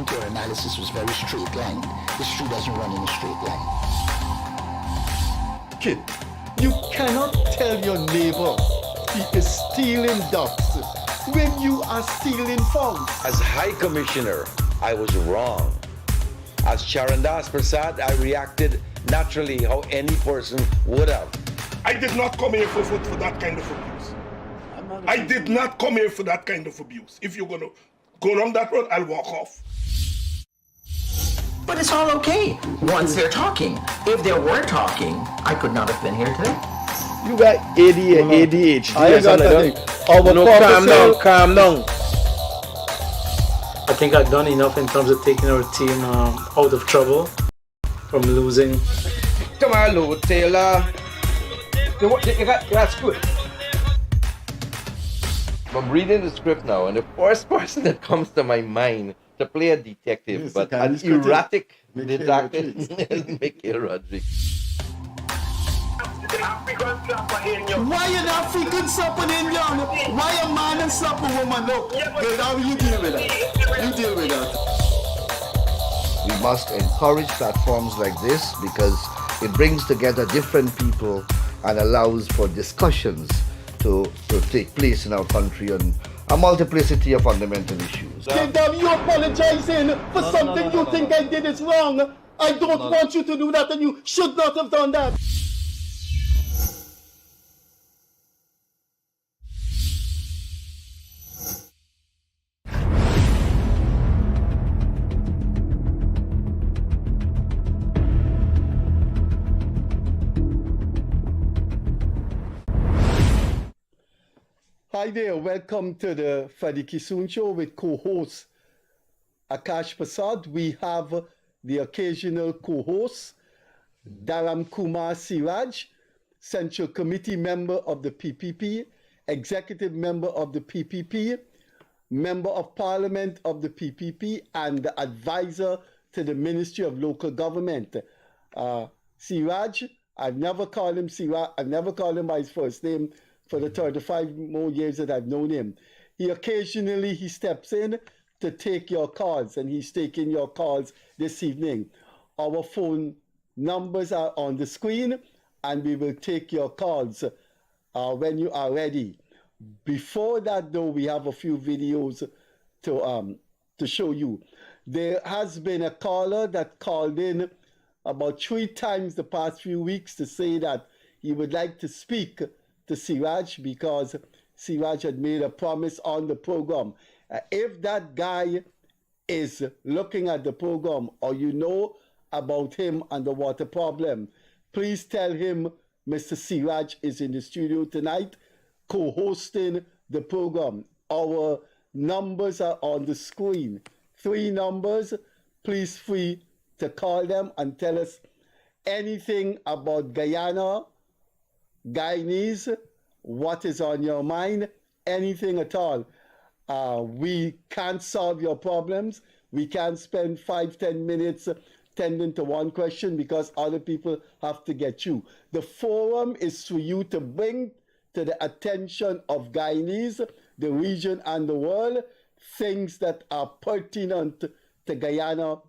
think your analysis was very straight-lined. History doesn't run in a straight line. Kid, you cannot tell your neighbor he is stealing ducks when you are stealing funds. As High Commissioner, I was wrong. As Charandas Prasad, I reacted naturally how any person would have. I did not come here for that kind of abuse. I did not come here for that kind of abuse. If you're going to go down that road, I'll walk off. But it's all okay once they're talking. If they were talking, I could not have been here today. You got ADHD. I got like that. No, calm down. I think I've done enough in terms of taking our team out of trouble from losing. Tomorrow, Taylor. That's good. I'm reading the script now, and the first person that comes to my mind to play a detective, Yes, but the an erratic detective, Rodriguez. Michael Rodriguez. Why an African slap an Indian? Why a man and slap a woman? No, but how you deal with that? You deal with that. We must encourage platforms like this because it brings together different people and allows for discussions to take place in our country on a multiplicity of fundamental issues. Gildarie, you apologizing for something you think I did is wrong. I don't want you to do that, and you should not have done that. Hi there, welcome to the Freddie Kissoon show with co-host Akash Prasad. We have the occasional co-host Dharam Kumar Siraj, Central Committee member of the PPP, Executive member of the PPP, Member of Parliament of the PPP, and the advisor to the Ministry of Local Government. Siraj, I've never called him Siraj, I've never called him by his first name for the 35 more years that I've known him. He occasionally steps in to take your calls, and he's taking your calls this evening. Our phone numbers are on the screen, and we will take your calls when you are ready. Before that, though, we have a few videos to show you. There has been a caller that called in about 3 times the past few weeks to say that he would like to speak to Siraj because Siraj had made a promise on the program. If that guy is looking at the program or you know about him and the water problem, please tell him Mr. Siraj is in the studio tonight co-hosting the program. Our numbers are on the screen. 3 numbers. Please free to call them and tell us anything about Guyana, Guyanese, what is on your mind, anything at all. We can't solve your problems. We can't spend 5-10 minutes tending to one question because other people have to get you. The forum is for you to bring to the attention of Guyanese, the region and the world, things that are pertinent to Guyana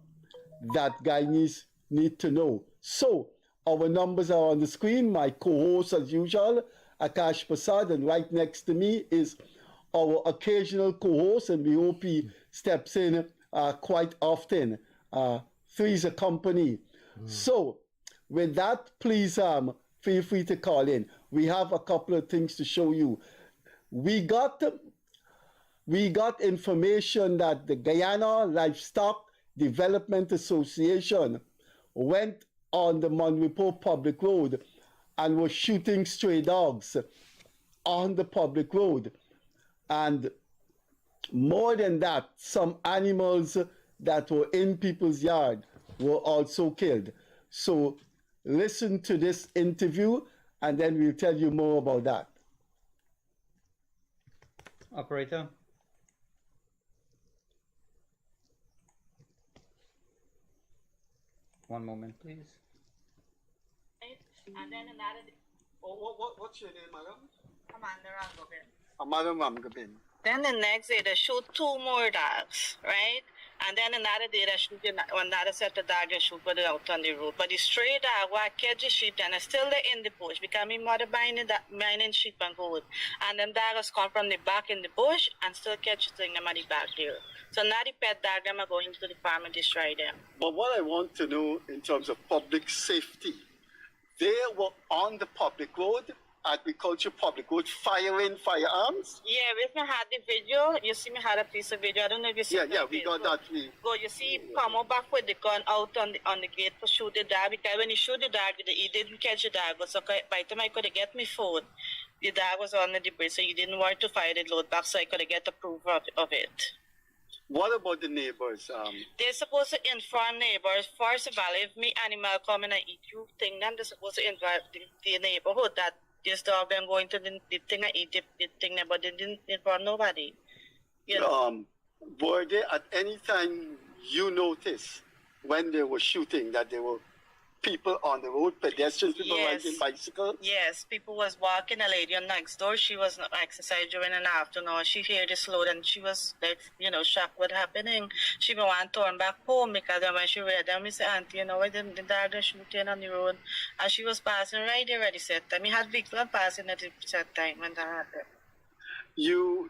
that Guyanese need to know. So, our numbers are on the screen. My co-host, as usual, Akash Prasad, and right next to me is our occasional co-host, and we hope he steps in quite often. Three's a company. So, with that, please feel free to call in. We have a couple of things to show you. We got information that the Guyana Livestock Development Association went on the Monrepo public road and was shooting stray dogs on the public road. And more than that, some animals that were in people's yard were also killed. So listen to this interview and then we'll tell you more about that. Operator. One moment, please. And then another. What's your name, madam? Amanda Rangobin. Madam Ramgabin. Then the next day they showed 2 more dogs, right? And then another day, they shoot another set of dog and shoot put it out on the road. But the stray dog, I catch the sheep and I still there in the bush because my mother buying sheep and goat. And them dogs come from the back in the bush and still catch them at the back there. So now the pet dog, them are going to the farm and destroy them. But what I want to know in terms of public safety, they were on the public road, agriculture public road, firing firearms? Yeah, if I had the video, you see me had a piece of video. I don't know if you see it. Yeah, we got that. Go, you see him come up back with the gun out on the gate to shoot the dog. Because when he shoot the dog, he didn't catch the dog. So by the time I could get my phone, the dog was on the debris, so he didn't want to fire the load back, so I could get the proof of it. What about the neighbors? They're supposed to inform neighbors first of all, if me animal come and I eat you thing, then they're supposed to invite the neighborhood that this dog them going to the thing I eat the thing, but they didn't inform nobody. You know. Were there at any time you noticed when they were shooting that there were people on the road, pedestrians, people riding bicycles? Yes, people was walking. A lady on next door, she was exercising during an afternoon. She heard this load and she was like, shocked what happening. She want to turn back home because when she read them, she said, Auntie, the dog is shooting on the road. And she was passing right there at the set time. We had vehicles passing at the set time when that happened.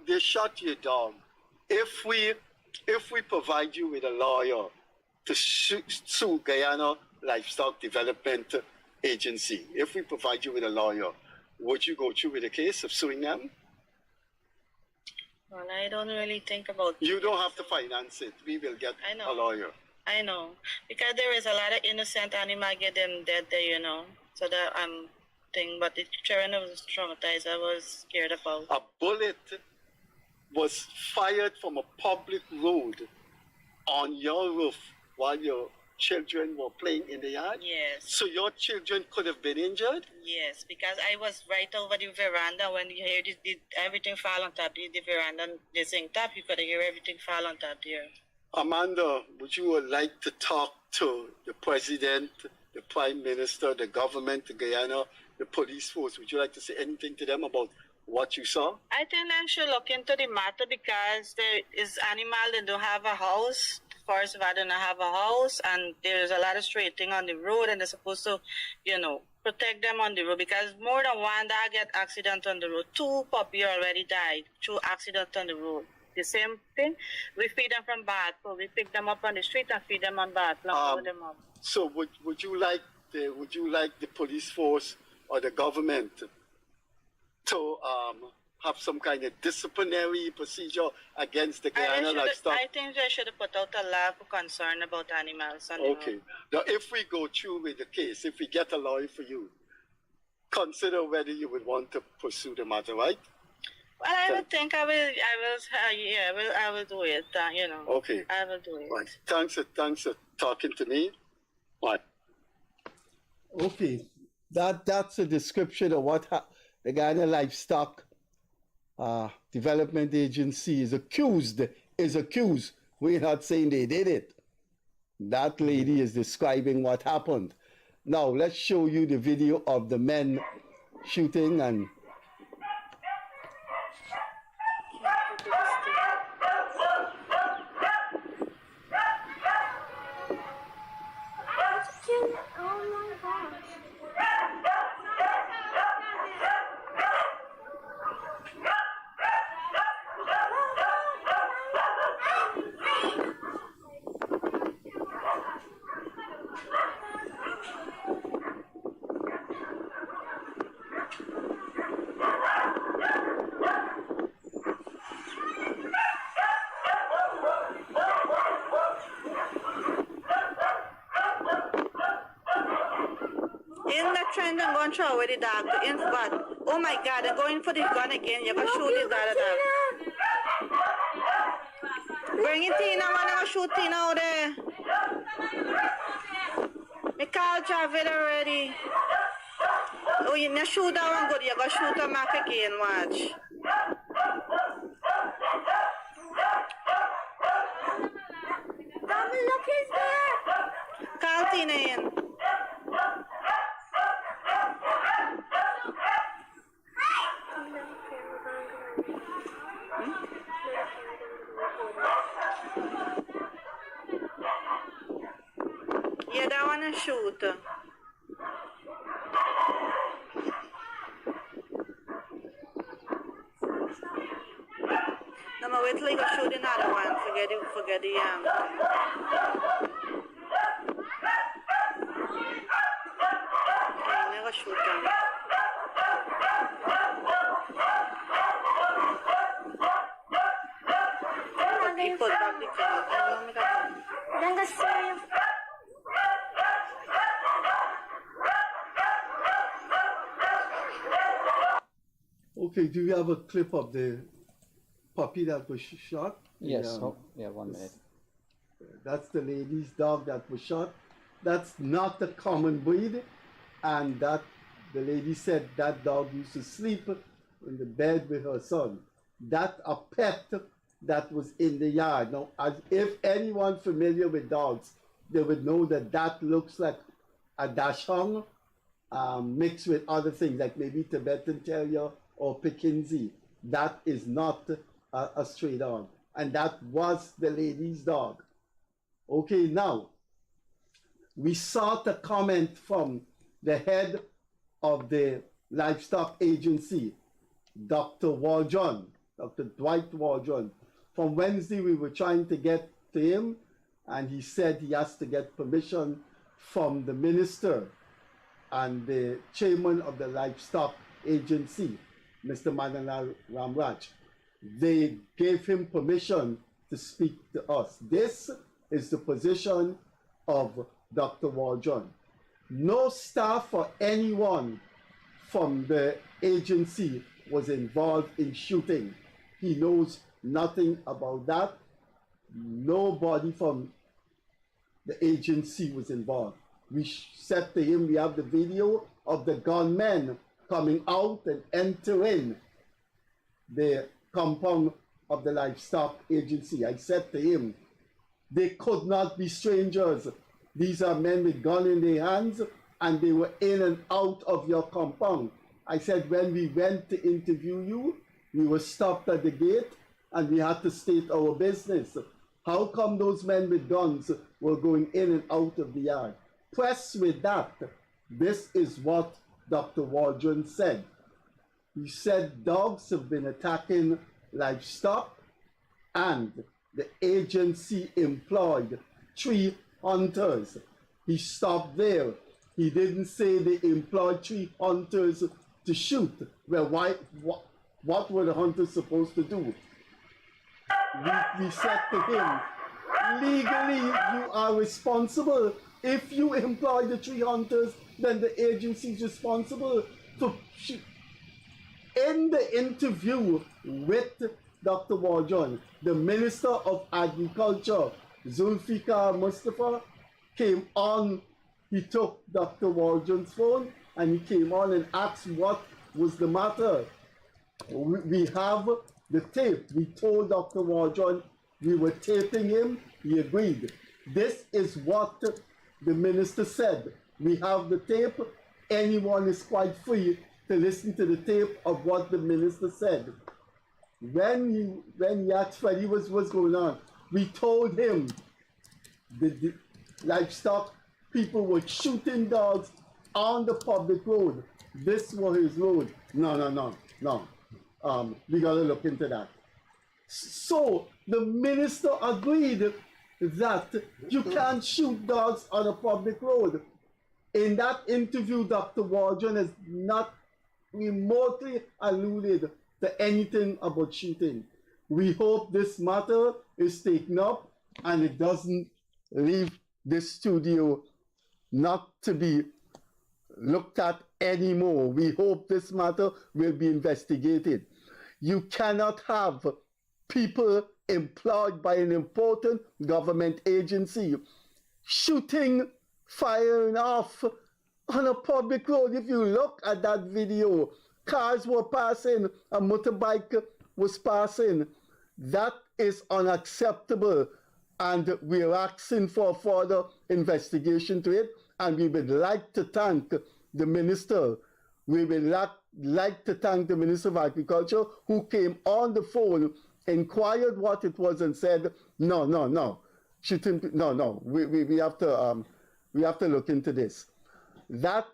They shot your dog. If we provide you with a lawyer to sue Guyana Livestock Development Agency, if we provide you with a lawyer, would you go through with a case of suing them? Well, I don't really think about it. You don't have to finance it. We will get a lawyer. I know. Because there is a lot of innocent animals getting dead there, So that thing, but the children was traumatized. I was scared about. A bullet was fired from a public road on your roof while your children were playing in the yard? Yes. So your children could have been injured? Yes, because I was right over the veranda when you hear everything fall on top the veranda and the zinc top, you could hear everything fall on top there. Amanda, would you like to talk to the president, the prime minister, the government, the Guyana, the police force? Would you like to say anything to them about what you saw? I think they should look into the matter because there is animal that don't have a house. First of all, they don't have a house, and there's a lot of straighting on the road, and they're supposed to, protect them on the road because more than one dog get accident on the road. 2 puppies already died through accident on the road. The same thing. We feed them from bath, so we pick them up on the street and feed them on bath. Load them up. So would you like the police force or the government to have some kind of disciplinary procedure against the Guyana livestock? I think they should have put out a law for concern about animals. Okay. Now, if we go through with the case, if we get a lawyer for you, consider whether you would want to pursue the matter, right? Well, I would think I will do it. Okay. I will do it. Right. Thanks for talking to me. Right. Okay. That's a description of what the Guyana Livestock Development Agency is accused. We're not saying they did it. That lady is describing what happened. Now, let's show you the video of the men shooting and I'm going to throw away the dog in front. Oh my God, I'm going for the gun again. You're going to shoot this other dog. Bring it, Tina. I'm going to shoot Tina out there. I called Javid already. Oh, you're going to shoot that one good. You're going to shoot her back again. Watch. Mommy, look, he's there. Call Tina in. Yeah, that one is shoot. No, but wait till you go shoot another one. Forget the okay, never shoot them. Okay, put back the camera. Okay, do you have a clip of the puppy that was shot? Yes. Yeah. Oh, yeah, 1 minute. That's the lady's dog that was shot. That's not a common breed, and that the lady said that dog used to sleep in the bed with her son. That's a pet that was in the yard. Now, as if anyone familiar with dogs, they would know that that looks like a dachshund mixed with other things, like maybe Tibetan Terrier or Pekingese. That is not a stray dog, and that was the lady's dog. Okay, now, we sought a comment from the head of the livestock agency, Dr. Waldron, Dr. Dwight Waldron. From Wednesday, we were trying to get to him, and he said he has to get permission from the minister and the chairman of the livestock agency, Mr. Manana Ramraj. They gave him permission to speak to us. This is the position of Dr. Waldron. No staff or anyone from the agency was involved in shooting. He knows nothing about that. Nobody from the agency was involved. We said to him, we have the video of the gunmen coming out and entering the compound of the livestock agency. I said to him, they could not be strangers. These are men with gun in their hands, and they were in and out of your compound. I said, when we went to interview you, we were stopped at the gate, and we had to state our business. How come those men with guns were going in and out of the yard? Pressed with that, this is what Dr. Waldron said. He said dogs have been attacking livestock, and the agency employed 3 hunters. He stopped there. He didn't say they employed 3 hunters to shoot. Well, what were the hunters supposed to do? We said to him, legally you are responsible. If you employ the 3 hunters, then the agency is responsible for shoot. In the interview with Dr. Waldron, the Minister of Agriculture, Zulfikar Mustafa, came on. He took Dr. Waldron's phone and he came on and asked what was the matter. We have the tape. We told Dr. Waldron we were taping him. He agreed. This is what the minister said. We have the tape. Anyone is quite free to listen to the tape of what the minister said. When he asked Freddie what's going on, we told him the livestock people were shooting dogs on the public road. This was his road. No. We gotta look into that. So the minister agreed that you can't shoot dogs on a public road. In that interview, Dr. Waldron has not remotely alluded to anything about shooting. We hope this matter is taken up and it doesn't leave this studio not to be looked at anymore. We hope this matter will be investigated. You cannot have people employed by an important government agency shooting, firing off on a public road. If you look at that video, cars were passing, a motorbike was passing. That is unacceptable, and we're asking for further investigation to it, and we would like to thank the minister. We would like to thank the Minister of Agriculture who came on the phone, inquired what it was, and said, no. We have to We have to look into this. That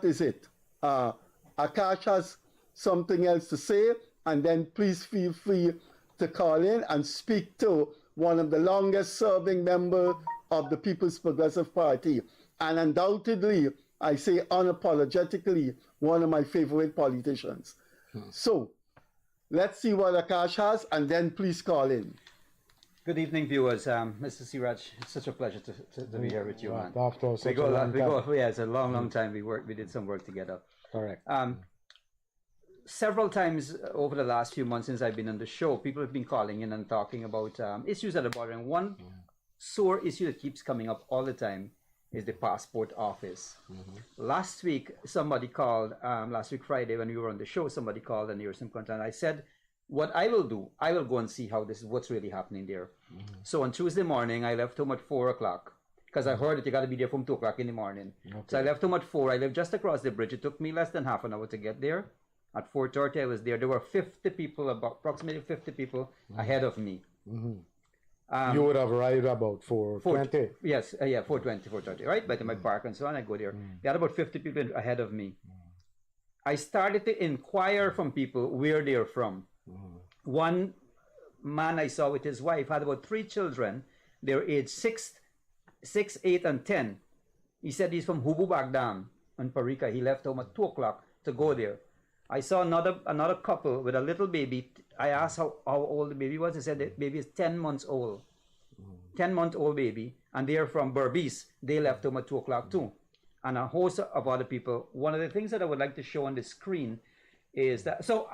is it. Akash has something else to say, and then please feel free to call in and speak to one of the longest serving members of the People's Progressive Party, and undoubtedly, I say unapologetically, one of my favorite politicians. So, let's see what Akash has, and then please call in. Good evening, viewers. Mr. Siraj, it's such a pleasure to be here with you, man. After We go, it's a long time. We did some work together. Correct. Several times over the last few months since I've been on the show, people have been calling in and talking about issues that are bothering. One sore issue that keeps coming up all the time is the passport office. Last week, somebody called, last week Friday when we were on the show, somebody called and there was some content. I said, what I will do, I will go and see how what's really happening there. So on Tuesday morning, I left home at 4 o'clock because I heard that you got to be there from 2 o'clock in the morning. So I left home at 4. I live just across the bridge. It took me less than half an hour to get there. At 4:30, I was there. There were 50 people, approximately 50 people ahead of me. You would have arrived about 4:20. Yes, 4:20, 4:30, right? By the time I park and so on, I go there. They had about 50 people ahead of me. I started to inquire from people where they're from. One man I saw with his wife had about 3 children. They're aged 6, 8, and 10. He said he's from Hubu Bagdam in Parika. He left home at 2 o'clock to go there. I saw another couple with a little baby. I asked how old the baby was. They said the baby is 10 months old. 10-month-old baby. And they're from Berbice. They left home at 2 o'clock too. And a host of other people. One of the things that I would like to show on the screen is that, so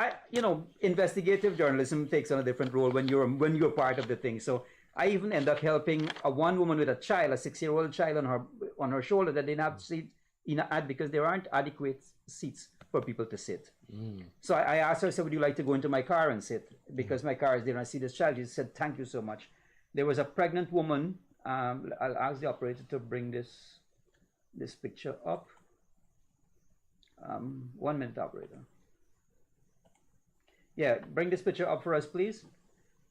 investigative journalism takes on a different role when you're part of the thing. So I even end up helping one woman with a child, a 6-year-old child on her shoulder that didn't have seat in an ad because there aren't adequate seats for people to sit. So I asked her, I said, would you like to go into my car and sit? Because my car is there and I see this child. She said, thank you so much. There was a pregnant woman. I'll ask the operator to bring this picture up. 1 minute, operator. Yeah, bring this picture up for us, please.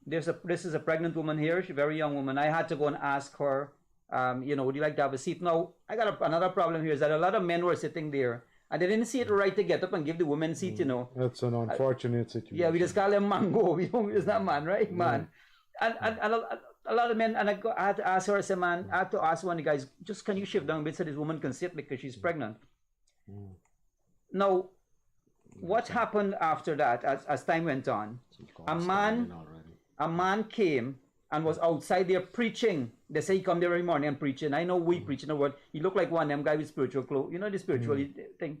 This is a pregnant woman here. She's a very young woman. I had to go and ask her, would you like to have a seat? Now, I got another problem here is that a lot of men were sitting there and they didn't see it right to get up and give the woman seat, That's an unfortunate situation. Yeah, we just call them mango. It's not man, right? Man. And a lot of men, and I had to ask her, I said, man, I had to ask one of the guys, just can you shift down a bit so this woman can sit because she's pregnant? Now, what happened after that as time went on? A man came and was outside there preaching. They say he come there every morning and preaching. I know we preach in the word. He looked like one of them guys with spiritual clothes. You know the spiritual thing.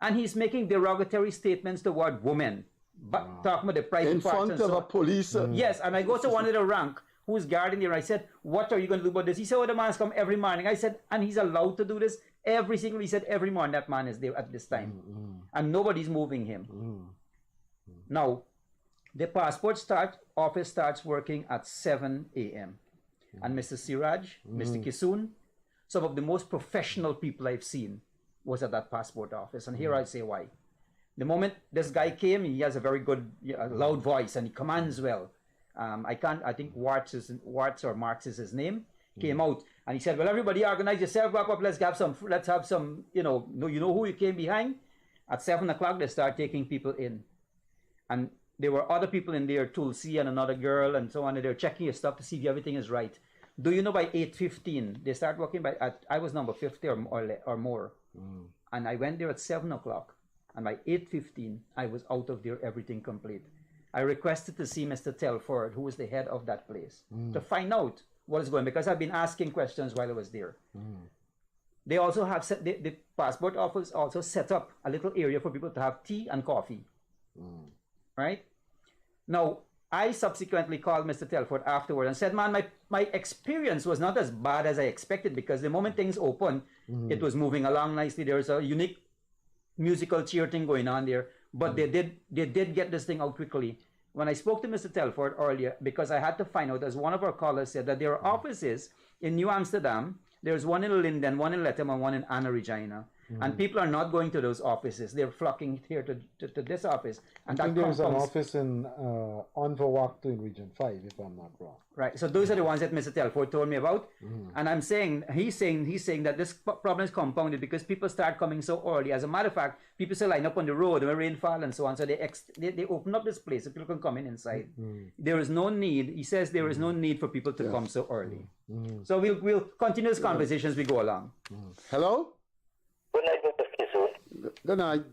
And he's making derogatory statements toward women. But talking about the private parts. In front of a police. Yes, and I go to one of the rank who's guarding there. I said, what are you going to do about this? He said, the man's come every morning. I said, and he's allowed to do this every single, he said, every morning that man is there at this time. And nobody's moving him. Now, the passport office starts working at 7 a.m. And Mr. Siraj, Mr. Kissoon, some of the most professional people I've seen was at that passport office. And here I say why. The moment this guy came, he has a very good, loud voice and he commands well. I think Marx is his name, came out and he said, well, everybody organize yourself, up, let's have some, you know who you came behind? At 7 o'clock, they start taking people in. And there were other people in there, Tulsi and another girl and so on, and they're checking your stuff to see if everything is right. Do you know by 8:15, they start working I was number 50 or more. And I went there at 7 o'clock. And by 8:15, I was out of there, everything complete. I requested to see Mr. Telford, who was the head of that place, to find out what is going on, because I've been asking questions while I was there. They also have the passport office also set up a little area for people to have tea and coffee. Right? Now, I subsequently called Mr. Telford afterward and said, man, my experience was not as bad as I expected, because the moment things opened, it was moving along nicely. There was a unique musical cheer thing going on there, but they did get this thing out quickly. When I spoke to Mr. Telford earlier, because I had to find out, as one of our callers said, that there are offices in New Amsterdam. There's one in Linden, one in Lethem, and one in Anna Regina. And people are not going to those offices. They're flocking here to this office. And I that think there's an compounds. office in on Vawaktu in Region 5, if I'm not wrong. Right. So those are the ones that Mr. Telford told me about. And I'm saying, he's saying that this problem is compounded because people start coming so early. As a matter of fact, people still line up on the road when rainfall and so on. So they open up this place so people can come in inside. There is no need. He says there is no need for people to come so early. So we'll continue this conversation as we go along. Hello? Good night, Mr. Kissoon. Good night.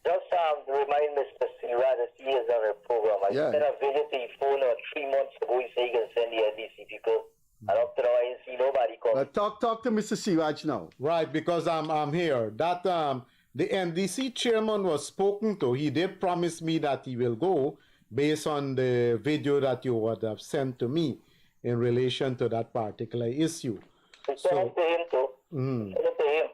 Just remind Mr. Siraj that he is on a program. I sent a video to his phone 3 months ago. He said he can send the NDC people. And up to now, I didn't see nobody come. Talk to Mr. Siraj now. Right, because I'm here. That the NDC chairman was spoken to. He did promise me that he will go based on the video that you would have sent to me in relation to that particular issue. Send it to him too. Send it to him.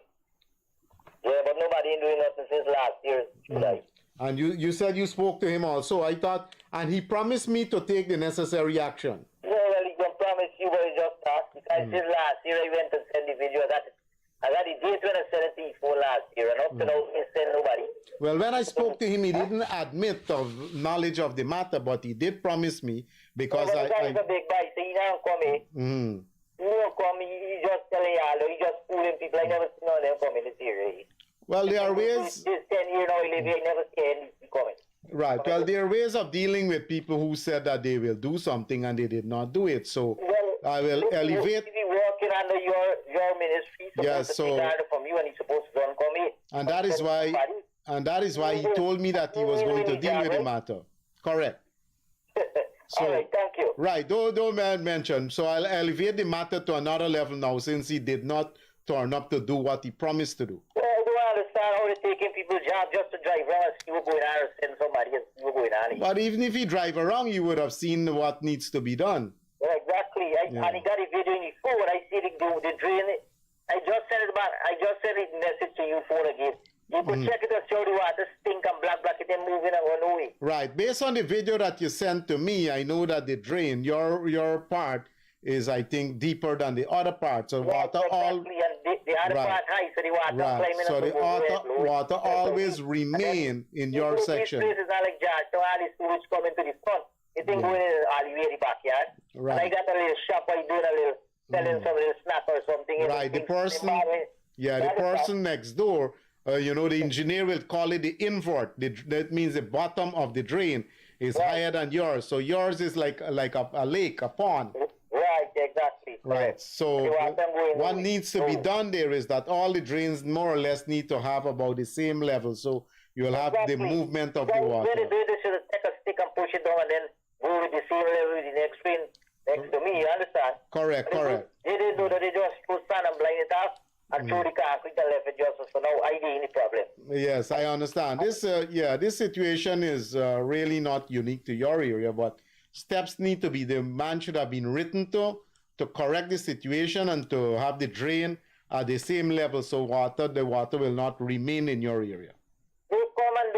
Yeah, but nobody ain't doing nothing since last year, July. And you said you spoke to him also. I thought, and he promised me to take the necessary action. Yeah, well, he can promise you, but he just asked. Because since last year, I went and sent the video. I got the date when I sent it to his phone last year, and up to now, he sent nobody. Well, when I spoke to him, he didn't admit of knowledge of the matter, but he did promise me because a big guy, so he don't come in. He don't come, he just telling y'all, he just fooling people. I never seen none of them come in this area. Well, there are ways. This 10 years now, I live here, I never seen anything coming. Right. Well, there are ways of dealing with people who said that they will do something and they did not do it. So I will elevate. He's working under your ministry, from you, and he's supposed to don't come in. And that is why he told me that he was going to deal with the matter. Correct. So, all right, thank you. Right, don't mention. So I'll elevate the matter to another level now since he did not turn up to do what he promised to do. Well, I don't understand how they're taking people's jobs just to drive around and see what's going on or send somebody and see what's going on. But even if he drive around, you would have seen what needs to be done. Yeah, exactly. And he got a video in his phone. I see the drain. I just sent it back. I just sent a message to your phone again. You could check it and show the water stink and black it and moving and going away. Right. Based on the video that you sent to me, I know that the drain, your part is, I think, deeper than the other part. So water And the other part high, so the water climbing so up the water always remain in your section. This place is not like George. So all the sewage coming to the front. It ain't going in all the way in the backyard. Right. And I got a little shop where I doing a little, selling some little snack or something. Right. The person next door, the engineer will call it the invert. That means the bottom of the drain is higher than yours. So yours is like a lake, a pond. Right, exactly. Right. So what needs to be done there is that all the drains more or less need to have about the same level. So you'll have the movement of the water. When they do this, you should take a stick and push it down and then go with the same level with the next drain next to me. You understand? Correct. They didn't do that. They just put sand and blind it off. And through the concrete and left it just so now I didn't any problem. Yes, I understand. This situation is really not unique to your area, but steps need to be, the man should have been written to correct the situation and to have the drain at the same level so the water will not remain in your area. They come and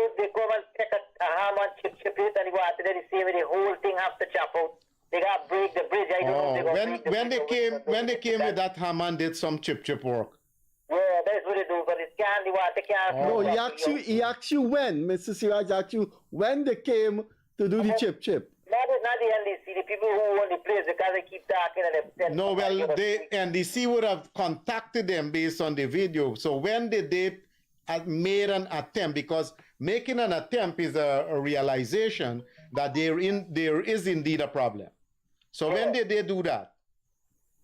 take a hammer and chip it and the water, then the same way the whole thing have to chop out. They got to break the bridge. I don't know if they're going to when they came with that hammer and did some chip work. Yeah, that's what they do, but it can't, the water can't. No, he asked you when, Mr. Siraj asked you when they came to do the chip. Not the NDC, the people who own the place, because they keep talking and No, well, the NDC would have contacted them based on the video. So when did they made an attempt? Because making an attempt is a realization that there is indeed a problem. So when did they do that?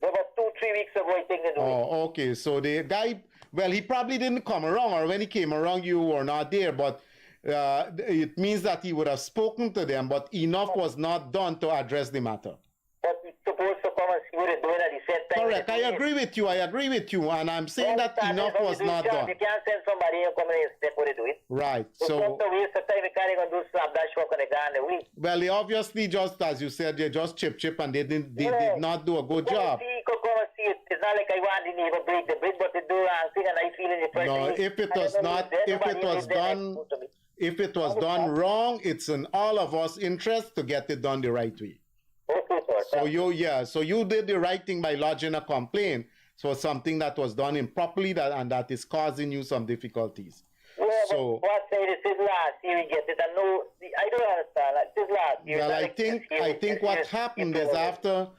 About 2-3 weeks ago, I think they do. Oh, okay. So the guy, well, he probably didn't come around, or when he came around, you were not there. But it means that he would have spoken to them, but enough was not done to address the matter. But he's supposed to come and see what they're doing at the same time. Correct. I agree with you. And I'm saying that enough was not done. You can't send somebody and come and inspect what they're doing. Right. So it's not a waste of time. You can't even do slapdash work on the ground a week. Well, they obviously just, as you said, they just chip and they did not do a good job. You could come and see it. It's not like I want the neighbor break the bridge, but they do wrong thing and I feel in the pressure. No, if it was done wrong, it's in all of us interest to get it done the right way. Okay, sir. So you did the right thing by lodging a complaint. So something that was done improperly and that is causing you some difficulties. Yeah, so, but what say this is last year we get it? I know, I don't understand. Like, this last year. Well, I think what happened is after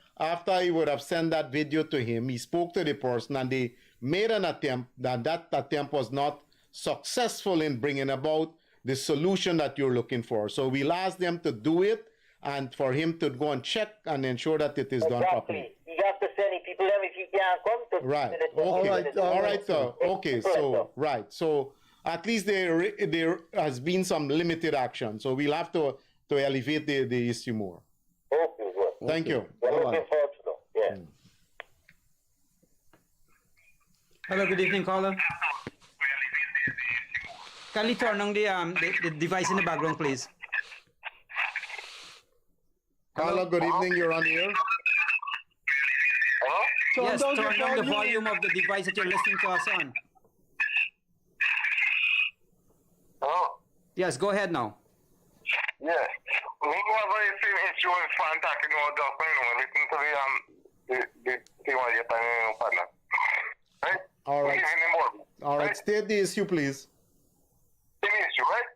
he would have sent that video to him, he spoke to the person and they made an attempt, that attempt was not successful in bringing about the solution that you're looking for. So we'll ask them to do it and for him to go and check and ensure that it is done properly. You have to send people them if you can't come to. Right. Okay. All right, sir. Okay. So right. So at least there has been some limited action. So we'll have to elevate the issue more. Okay. Good. Thank you. Looking forward to it. Yeah. Hello, good evening, caller. Kindly turn on the device in the background, please. Caller, good evening. You're on the air. Yes, turn down the volume of the device that you're listening to us on. Oh. Yes, go ahead now. Yeah. We have a same issue with fan talking about the listen to the one you're partner. Right? All right. All right. State the issue, please. Same issue, right?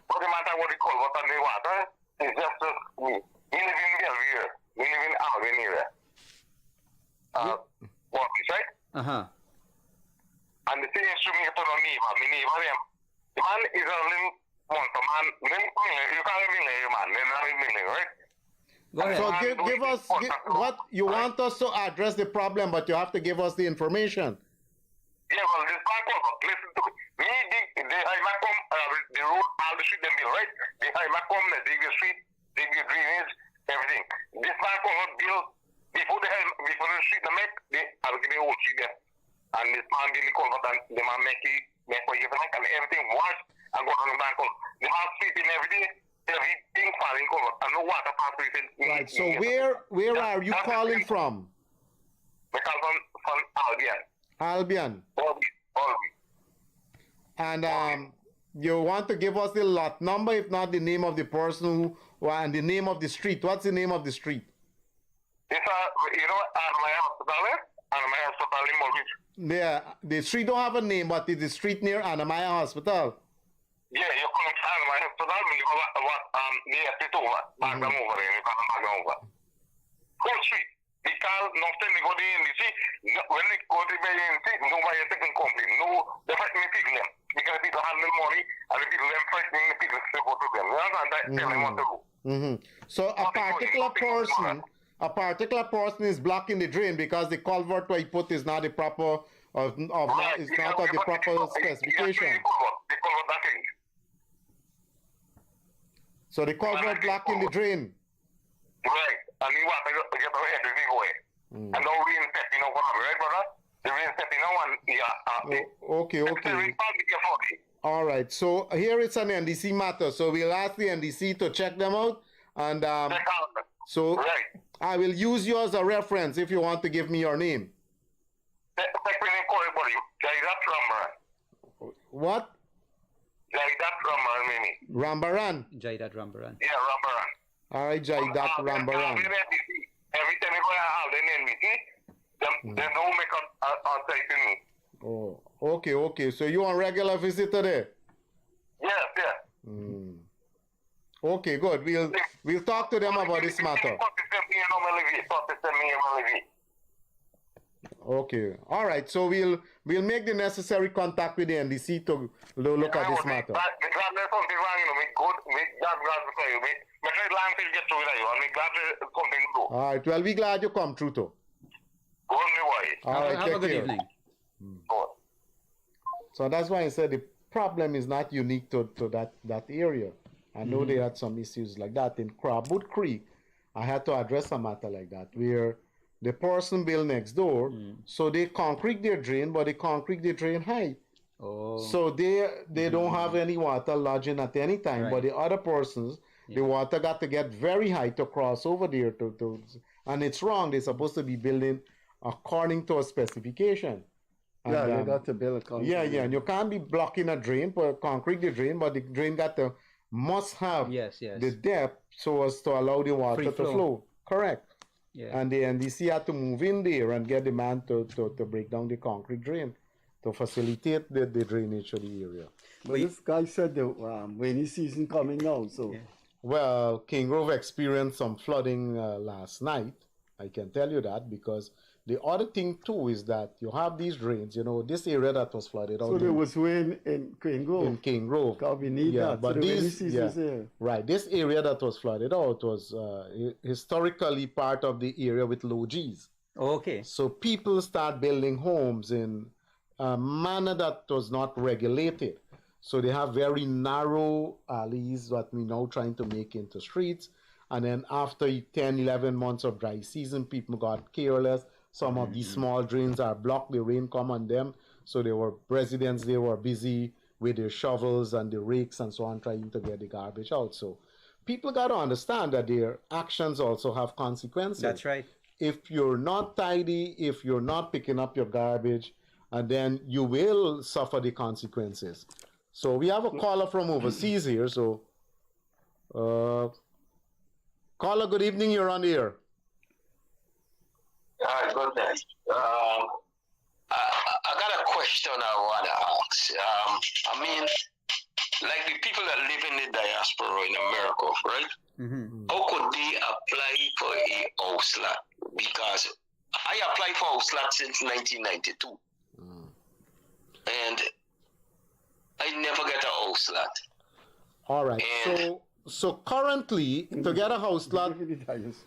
What the matter what they call what on the water is just me. We live in Gildarie. We live in Albany area. What is right? And the same issue me to the neighbor them. The man is a little man, you can't relay man, they're not relay, right? So give us what you want us to address the problem, but you have to give us the information. Yeah, well, this man called, listen to me. I might come, the road, all the street them build, right? I might come, they dig the street, dig the drainage, everything. This man come build, before the street they make, they have the old street there. And this man didn't call, but the man make for you, and everything wash and go on the back home. The man sleeping every day, everything falling cover, and no water passing. Right, so where are you calling from? I call from Albion. Albion. And you want to give us the lot number, if not the name of the person and the name of the street. What's the name of the street? It's my hospital, and my hospital in Mortgage. Yeah, the street don't have a name, but it's the street near Anamaya Hospital. Yeah, you come to Anamaya Hospital, you go near Titova, back them over there, you come back over. Whole street. Because nothing they go there and you see, when they go to the NC, nobody is taking complaint. No, they're fighting the people them. Because the people have the money, and the people them fighting the people to go to them. You understand that? Tell them what to do. So a particular person is blocking the drain because the culvert where he put is not the proper is not of the proper specification. So the culvert blocking the drain. Right, and you want to get everything away. And now we instead, right, brother? Okay. All right. So here it's an NDC matter. So we'll ask the NDC to check them out, and so I will use you as a reference if you want to give me your name. What? Rambaran. Jaidat Rambaran. Yeah, Rambaran. All right, Jaidat Rambaran. Every time you go out in NBC, they don't make on site to me. Oh, okay. So you on regular visit today? Yes. Okay, good. We'll talk to them about this matter. Okay. All right. So we'll make the necessary contact with the NDC to look at this matter. All right. Well, we're glad you come through too. All right. Have a good evening. So that's why I said the problem is not unique to that area. I know they had some issues like that in Crabwood Creek. I had to address a matter like that where the person built next door, so they concrete their drain, but they concrete their drain high. So they don't have any water lodging at any time, but the other persons, the water got to get very high to cross over there and it's wrong. They're supposed to be building according to a specification. And, you got to build a concrete. Yeah, and you can't be blocking a drain, but concrete the drain, but the drain must have the depth so as to allow the water to flow. Correct. Yeah. And the NDC had to move in there and get the man to break down the concrete drain to facilitate the drainage of the area. But this guy said the rainy season coming now, so. Well, King Grove experienced some flooding last night. I can tell you that, because the other thing too is that you have these drains, this area that was flooded out. So there was rain in King Grove. In King Grove. Because we need that. But so the rainy season's here. Right. This area that was flooded out was historically part of the area with low Gs. Okay. So people start building homes in a manner that was not regulated. So they have very narrow alleys that we're now trying to make into streets. And then after 10, 11 months of dry season, people got careless. Some of these small drains are blocked. The rain come on them. So residents, they were busy with their shovels and the rakes and so on, trying to get the garbage out. So people got to understand that their actions also have consequences. That's right. If you're not tidy, if you're not picking up your garbage, and then you will suffer the consequences. So we have a caller from overseas here. So, caller, good evening. You're on the air. Hi, good day. I got a question I want to ask. I mean, like the people that live in the diaspora in America, right? Mm-hmm. How could they apply for a house lot? Because I applied for house lot since 1992. And I never get a house lot. All right. So currently, to get a house lot,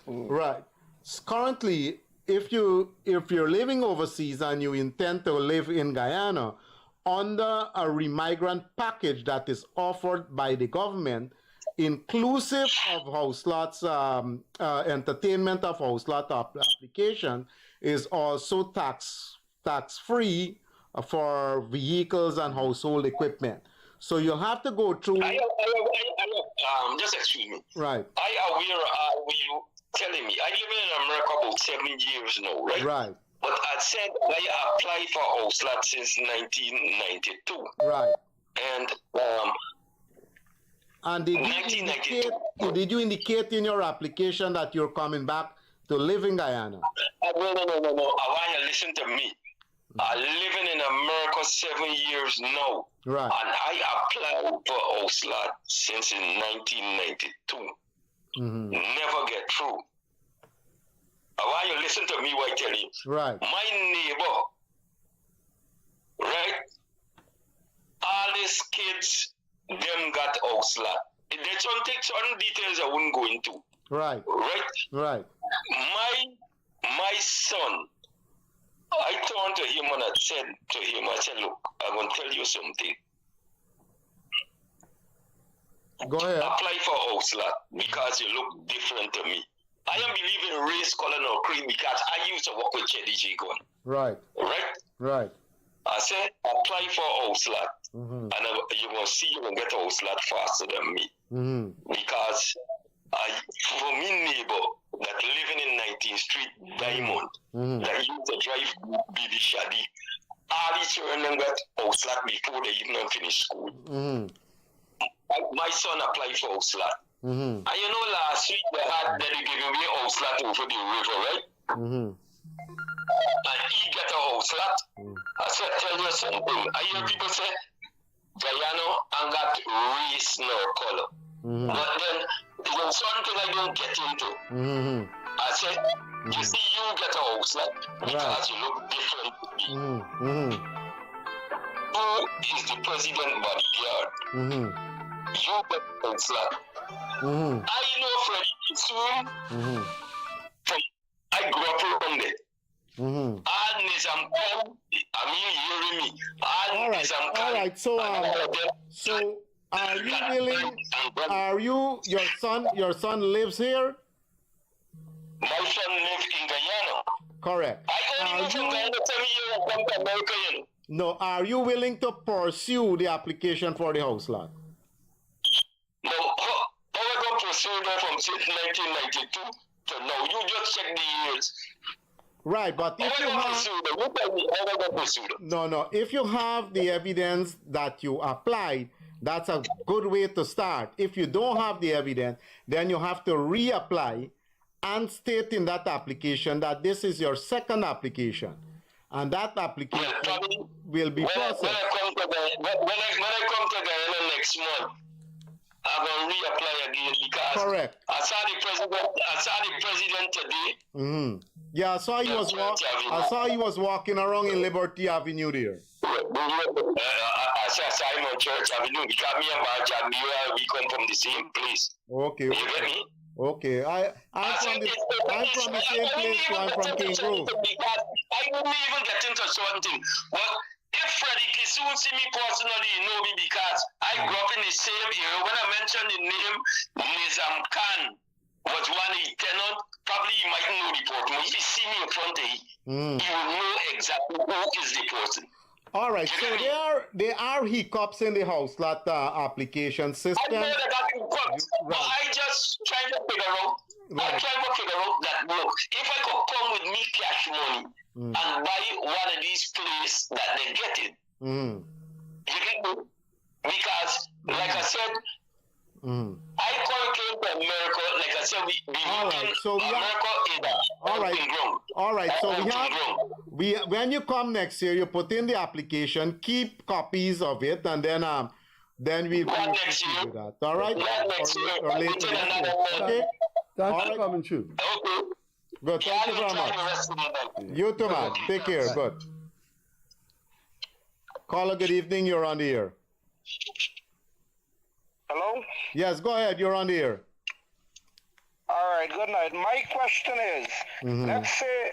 right? Currently, if you're living overseas and you intend to live in Guyana, under a remigrant package that is offered by the government, inclusive of house lots, entertainment of house lot application, is also tax free for vehicles and household equipment. So you'll have to go through. Just excuse me. Right. I aware were you telling me? I live in America about 7 years now, right? Right. But I said I applied for house lot since 1992. Right. And did you indicate in your application that you're coming back to live in Guyana? No. I want you to listen to me. I'm living in America 7 years now. Right. And I applied for house lot since in 1992. Mm-hmm. Never get through. I want you to listen to me while I tell you. Right. My neighbor, right? All these kids, them got house lot. There's certain details I wouldn't go into. Right. Right? Right. My son, I turned to him and I said, look, I'm going to tell you something. Go ahead. Apply for house lot because you look different to me. I am believing race, color, or creed because I used to work with JDG Gun. Right. Right? Right. I said, apply for house lot. Mm-hmm. And you're going to see you're going to get a house lot faster than me. Mm-hmm. Because for me neighbor that living in 19th Street, Diamond, mm-hmm. that used to drive BB Shadi, all these children got house lot before they even finish school. Mm-hmm. My son applied for house lot. Mm-hmm. And you know, last week they gave me a house lot over the river, right? Mm-hmm. And he got a house lot. Mm-hmm. I said, tell you something. I hear people say, Guyana ain't got race nor color. Mm-hmm. But then, there's something I don't get into. Mm-hmm. I said, you see, you get a house lot because you look different to me. Mm-hmm. Who is the president bodyguard? Mm-hmm. You get a house lot. Mm-hmm. I know Freddie Kissoon. Mm-hmm. I grew up around it. Mm-hmm. I mean, hearing me. All right. So are you willing? Your son lives here? My son lives in Guyana. Correct. I only moved from Guyana 7 years and come to America, you know. No, are you willing to pursue the application for the house lot? No, how I got pursued from since 1992 to now? You just check the years. Right, but if you have if you have the evidence that you applied, that's a good way to start. If you don't have the evidence, then you have to reapply and state in that application that this is your second application, and that application will be processed. When I come to the next month, I'm gonna reapply again because Correct. I saw the president today. Mm-hmm. Yeah, I saw he was walking around in Liberty Avenue there. I saw Simon Church Avenue because me and Marjan, we come from the same place. Okay. You get me? Okay. I'm from the same place too. I'm from King Grove. I wouldn't even get into certain things. But if Freddie Kissoon see me personally, you know me because I grew up in the same area. When I mentioned the name Nizam Khan was one of the tenant, probably you might know the person. If you see me in front of him, you will know exactly who is the person. All right, so there are hiccups in the house that application system. I know that hiccups, but I just trying to figure out. Right. I trying to figure out that look, if I could come with me cash money and buy one of these places that they get it, you get me? Because like I said, I came to America. Like I said, All right. So when you come next year, you put in the application, keep copies of it, and then we'll next year with that. All right. Or later. Okay. Thanks for coming through. Okay. Good. Thank you very much. You too, man. Take care. Good. Caller, good evening. You're on the air. Hello? Yes, go ahead. You're on the air. All right, good night. My question is, let's say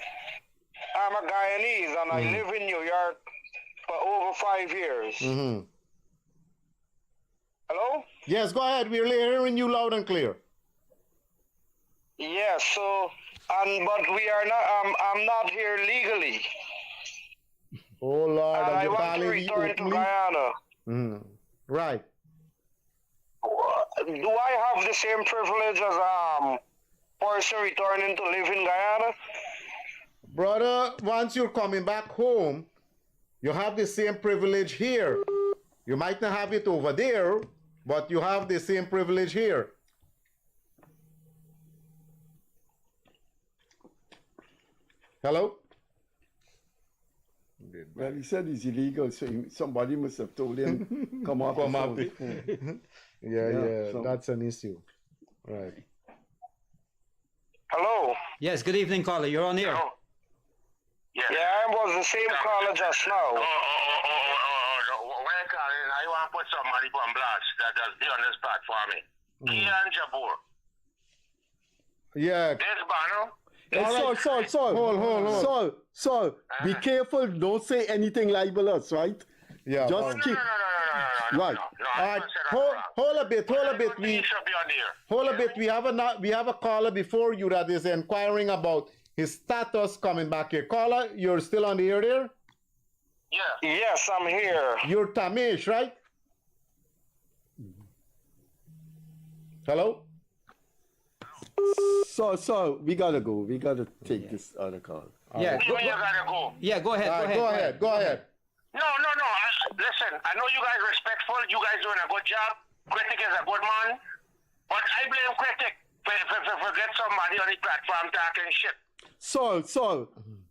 I'm a Guyanese and I live in New York for over 5 years. Hello? Yes, go ahead. We're hearing you loud and clear. Yes, so, but we are not, I'm not here legally. Oh, Lord. And I want to calling return to me? Guyana. Right. Do I have the same privilege as person returning to live in Guyana? Brother, once you're coming back home, you have the same privilege here. You might not have it over there, but you have the same privilege here. Hello? Well, he said it's illegal, so somebody must have told him, come up. Yeah, so that's an issue. Right. Hello? Yes, good evening, caller. You're on air. Yeah, I was the same caller just now. When I call in, I want to put somebody on blast that does be on this platform. Ian Jabur. Yeah. This Bano. So, be careful, don't say anything libelous, right? Yeah. Just keep... Right. All right. Hold a bit. We have a caller before you that is inquiring about his status coming back here. Caller, you're still on the air there? Yeah. Yes, I'm here. You're Tamish, right? Hello? So we gotta go. We gotta take this other call. Yeah. You gotta go. Yeah, go ahead. Go ahead. No. Listen, I know you guys are respectful. You guys doing a good job. Critic is a good man. But I blame Critic for get somebody on the platform talking shit.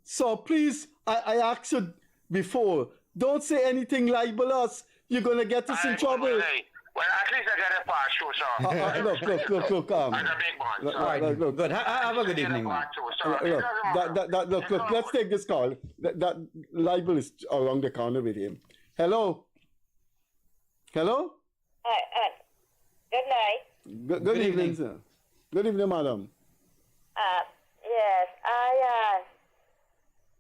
So please, I asked you before, don't say anything libelous. You're gonna get us in trouble. Well, at least I got a pass through, so. Look. I'm a big man. All right, look. good. Have a good evening, man. Look, let's take this call. That libel is around the corner with him. Hello? Good night. Good evening, sir. Good evening, madam. Yes,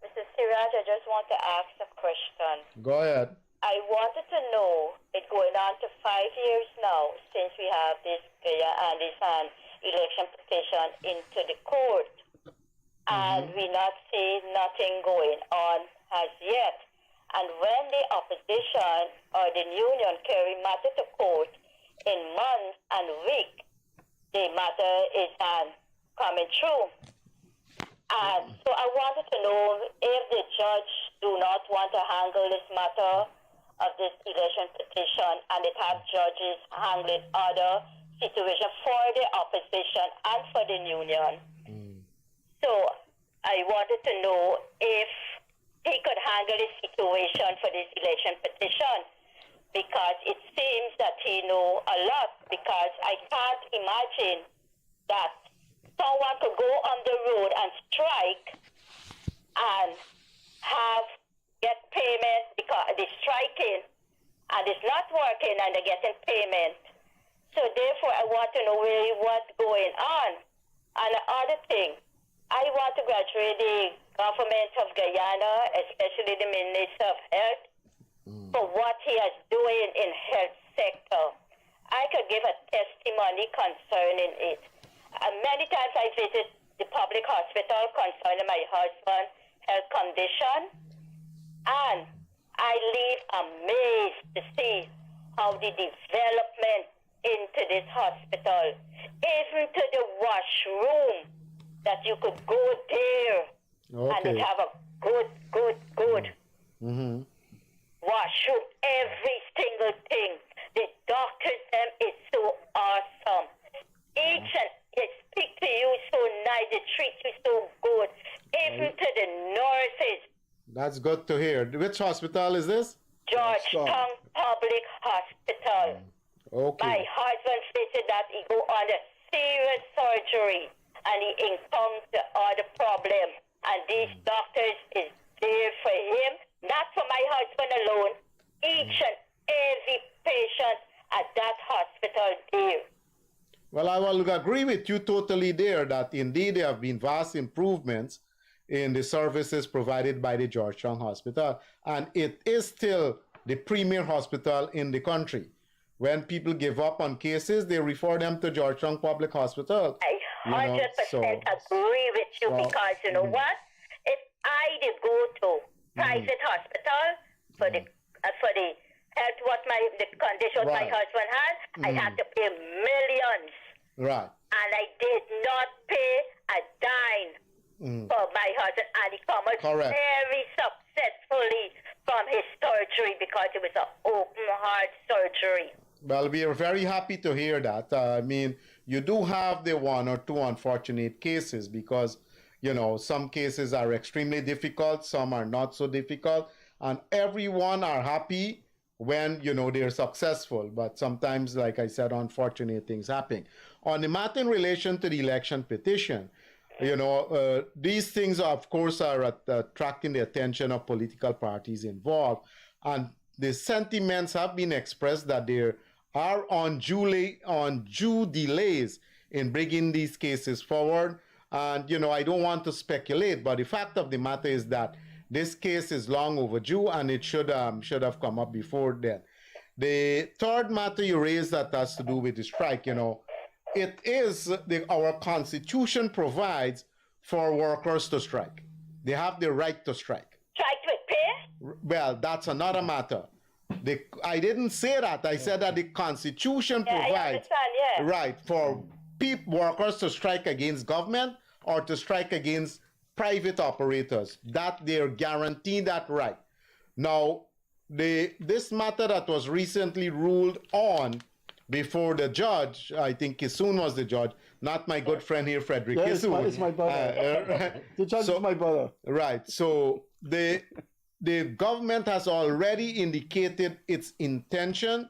Mr. Siraj, I just want to ask a question. Go ahead. I wanted to know, it's going on to 5 years now since we have this election petition into the court. And we not see nothing going on as yet. And when the opposition or the union carry matter to court in months and weeks, the matter is coming through. And so I wanted to know if the judge do not want to handle this matter of this election petition and it have judges handling other situations for the opposition and for the union. So I wanted to know if he could handle the situation for this election petition, because it seems that he know a lot, because I can't imagine that someone could go on the road and strike and get payment because they're striking and it's not working and they're getting payment. So therefore, I want to know really what's going on. And the other thing, I want to congratulate the government of Guyana, especially the Minister of Health, for what he is doing in health sector. I could give a testimony concerning it. Many times I visit the public hospital concerning my husband's health condition, and I leave amazed to see how the development into this hospital, even to the washroom, that you could go there and it have a good washroom, every single thing. The doctors, them is so awesome. Each and they speak to you so nice, they treat you so good, even to the nurses. That's good to hear. Which hospital is this? Georgetown Public Hospital. Okay. My husband stated that he go on a serious surgery and he encountered all the problem. And these doctors is there for him, not for my husband alone. Each and every patient at that hospital there. Well, I will agree with you totally there that indeed there have been vast improvements in the services provided by the Georgetown Hospital, and it is still the premier hospital in the country. When people give up on cases, they refer them to Georgetown Public Hospital. I 100% agree with you, because you know what? If I did go to private hospital for the health the condition my husband had, I had to pay millions. Right. And I did not pay a dime for my husband, and he come out very successfully from his surgery, because it was an open heart surgery. Well, we are very happy to hear that. I mean, you do have the one or two unfortunate cases, because, you know, some cases are extremely difficult, some are not so difficult, and everyone are happy when, you know, they're successful. But sometimes, like I said, unfortunate things happen. On the matter in relation to the election petition, you know, these things, of course, are attracting the attention of political parties involved. And the sentiments have been expressed that there are undue delays in bringing these cases forward. And, you know, I don't want to speculate, but the fact of the matter is that this case is long overdue, and it should have come up before then. The third matter you raised that has to do with the strike, you know, it is our Constitution provides for workers to strike. They have the right to strike. Strike with pay? Well, that's another matter. I didn't say that. I said that the Constitution provides right for workers to strike against government or to strike against private operators. That they're guaranteed that right. Now, this matter that was recently ruled on before the judge, I think Kissoon was the judge, not my good friend here, Freddie Kissoon. It's my brother. The judge is my brother. Right. So the government has already indicated its intention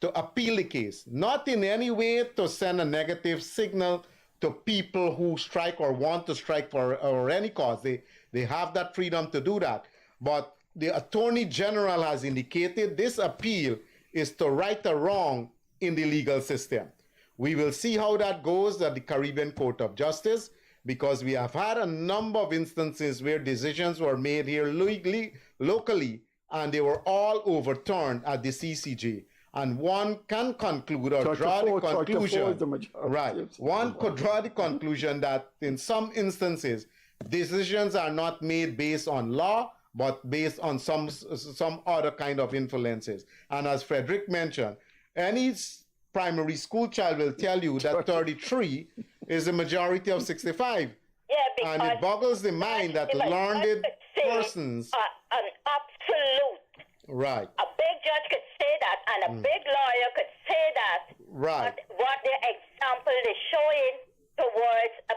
to appeal the case, not in any way to send a negative signal to people who strike or want to strike for any cause. They have that freedom to do that. But the Attorney General has indicated this appeal is to right a wrong in the legal system. We will see how that goes at the Caribbean Court of Justice, because we have had a number of instances where decisions were made here locally, and they were all overturned at the CCJ. And one can conclude or draw the conclusion, right? One could draw the conclusion that in some instances, decisions are not made based on law, but based on some other kind of influences. And as Frederick mentioned, any primary school child will tell you that 33 is a majority of 65. Yeah, because and it boggles the mind that learned persons... an absolute. Right. A big judge could say that, and a big lawyer could say that. Right. What the example is showing towards a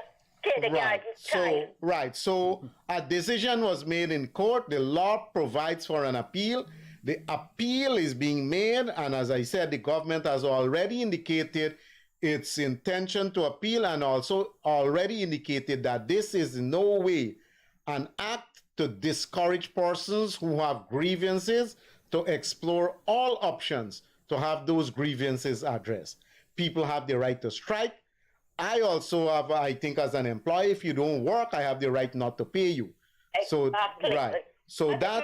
kindergarten child. Right. So a decision was made in court. The law provides for an appeal. The appeal is being made, and as I said, the government has already indicated its intention to appeal and also already indicated that this is in no way an act to discourage persons who have grievances to explore all options to have those grievances addressed. People have the right to strike. I also have, I think as an employee, if you don't work, I have the right not to pay you. So, right. So that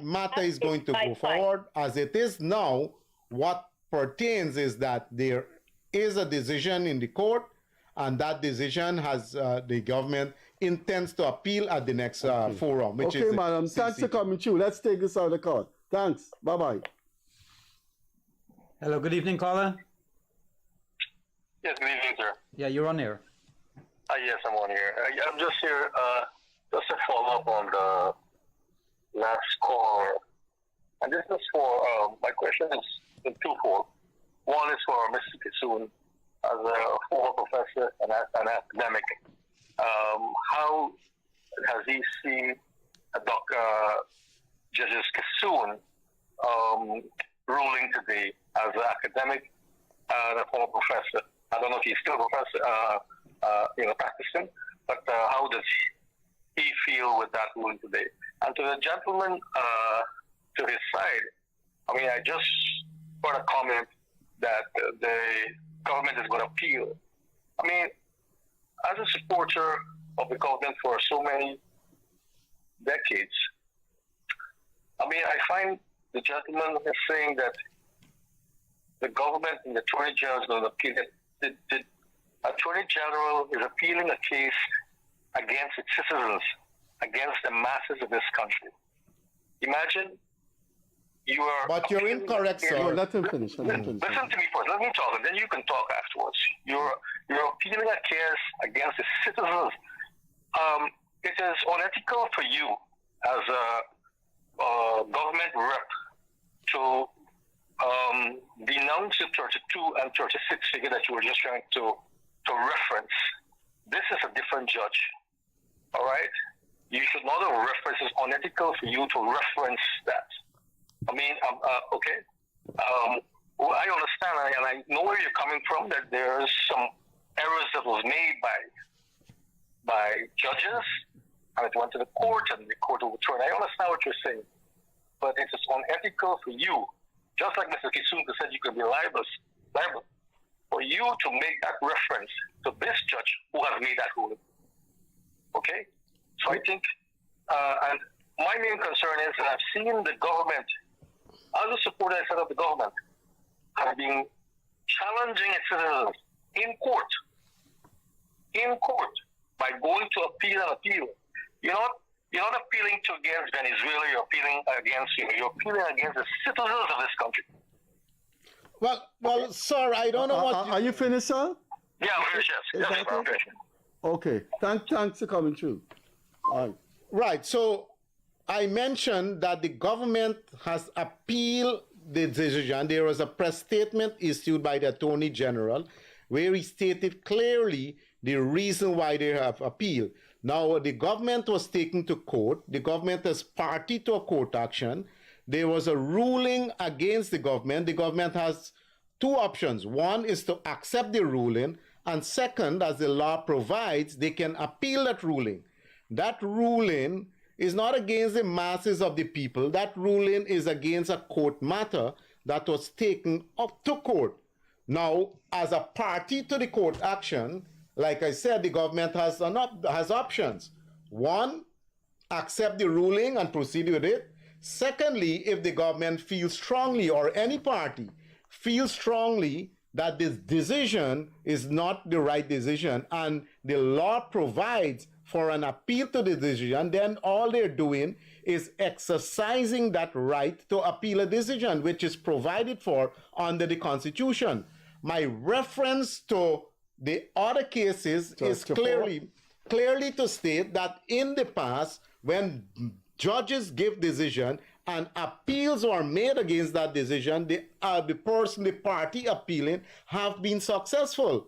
matter is going to go forward. As it is now, what pertains is that there is a decision in the court, and that decision has the government intends to appeal at the next forum, which is... Okay, madam, thanks for coming through. Let's take this out of the call. Thanks. Bye-bye. Hello, good evening, caller. Yes, good evening, sir. Yeah, you're on air. Yes, I'm on here. I'm just here just to follow up on the last call. And this is for, my question is twofold. One is for Mr. Kissoon, as a former professor and an academic. How has he seen Judges Kissoon ruling today as an academic and a former professor? I don't know if he's still a professor, practicing, but how does he feel with that ruling today? And to the gentleman to his side, I mean, I just got a comment that the government is going to appeal. I mean, as a supporter of the government for so many decades, I mean, I find the gentleman is saying that the government and the Attorney General is going to appeal it. The Attorney General is appealing a case against its citizens, against the masses of this country. Imagine you are... But you're incorrect, sir. No, let him finish. Listen to me first. Let me talk, and then you can talk afterwards. You're appealing a case against the citizens. It is unethical for you as a government rep to denounce the 32 and 36 figure that you were just trying to reference. This is a different judge. All right? You should not have referenced. It's unethical for you to reference that. I mean, okay. Well, I understand, and I know where you're coming from, that there's some errors that was made by judges, and it went to the court, and the court overturned. I understand what you're saying, but it is unethical for you, just like Mr. Kissoon said you could be liable, for you to make that reference to this judge who has made that ruling. Okay? So I think, and my main concern is that I've seen the government, as a supporter of the government, have been challenging its citizens in court, by going to appeal and appeal. You're not appealing against Venezuela, you're appealing against you're appealing against the citizens of this country. Well, sir, I don't know what... Are you finished, sir? Yeah, I'm finished, yes. Yes, I'm finished. Okay. Thanks for coming through. All right. Right. So I mentioned that the government has appealed the decision. There was a press statement issued by the Attorney General where he stated clearly the reason why they have appealed. Now, the government was taken to court. The government is party to a court action. There was a ruling against the government. The government has two options. One is to accept the ruling, and second, as the law provides, they can appeal that ruling. That ruling is not against the masses of the people. That ruling is against a court matter that was taken up to court. Now, as a party to the court action, like I said, the government has options. One, accept the ruling and proceed with it. Secondly, if the government feels strongly, or any party feels strongly that this decision is not the right decision and the law provides for an appeal to the decision, then all they're doing is exercising that right to appeal a decision, which is provided for under the Constitution. My reference to the other cases is clearly to state that in the past, when judges give decision and appeals are made against that decision, the party appealing have been successful.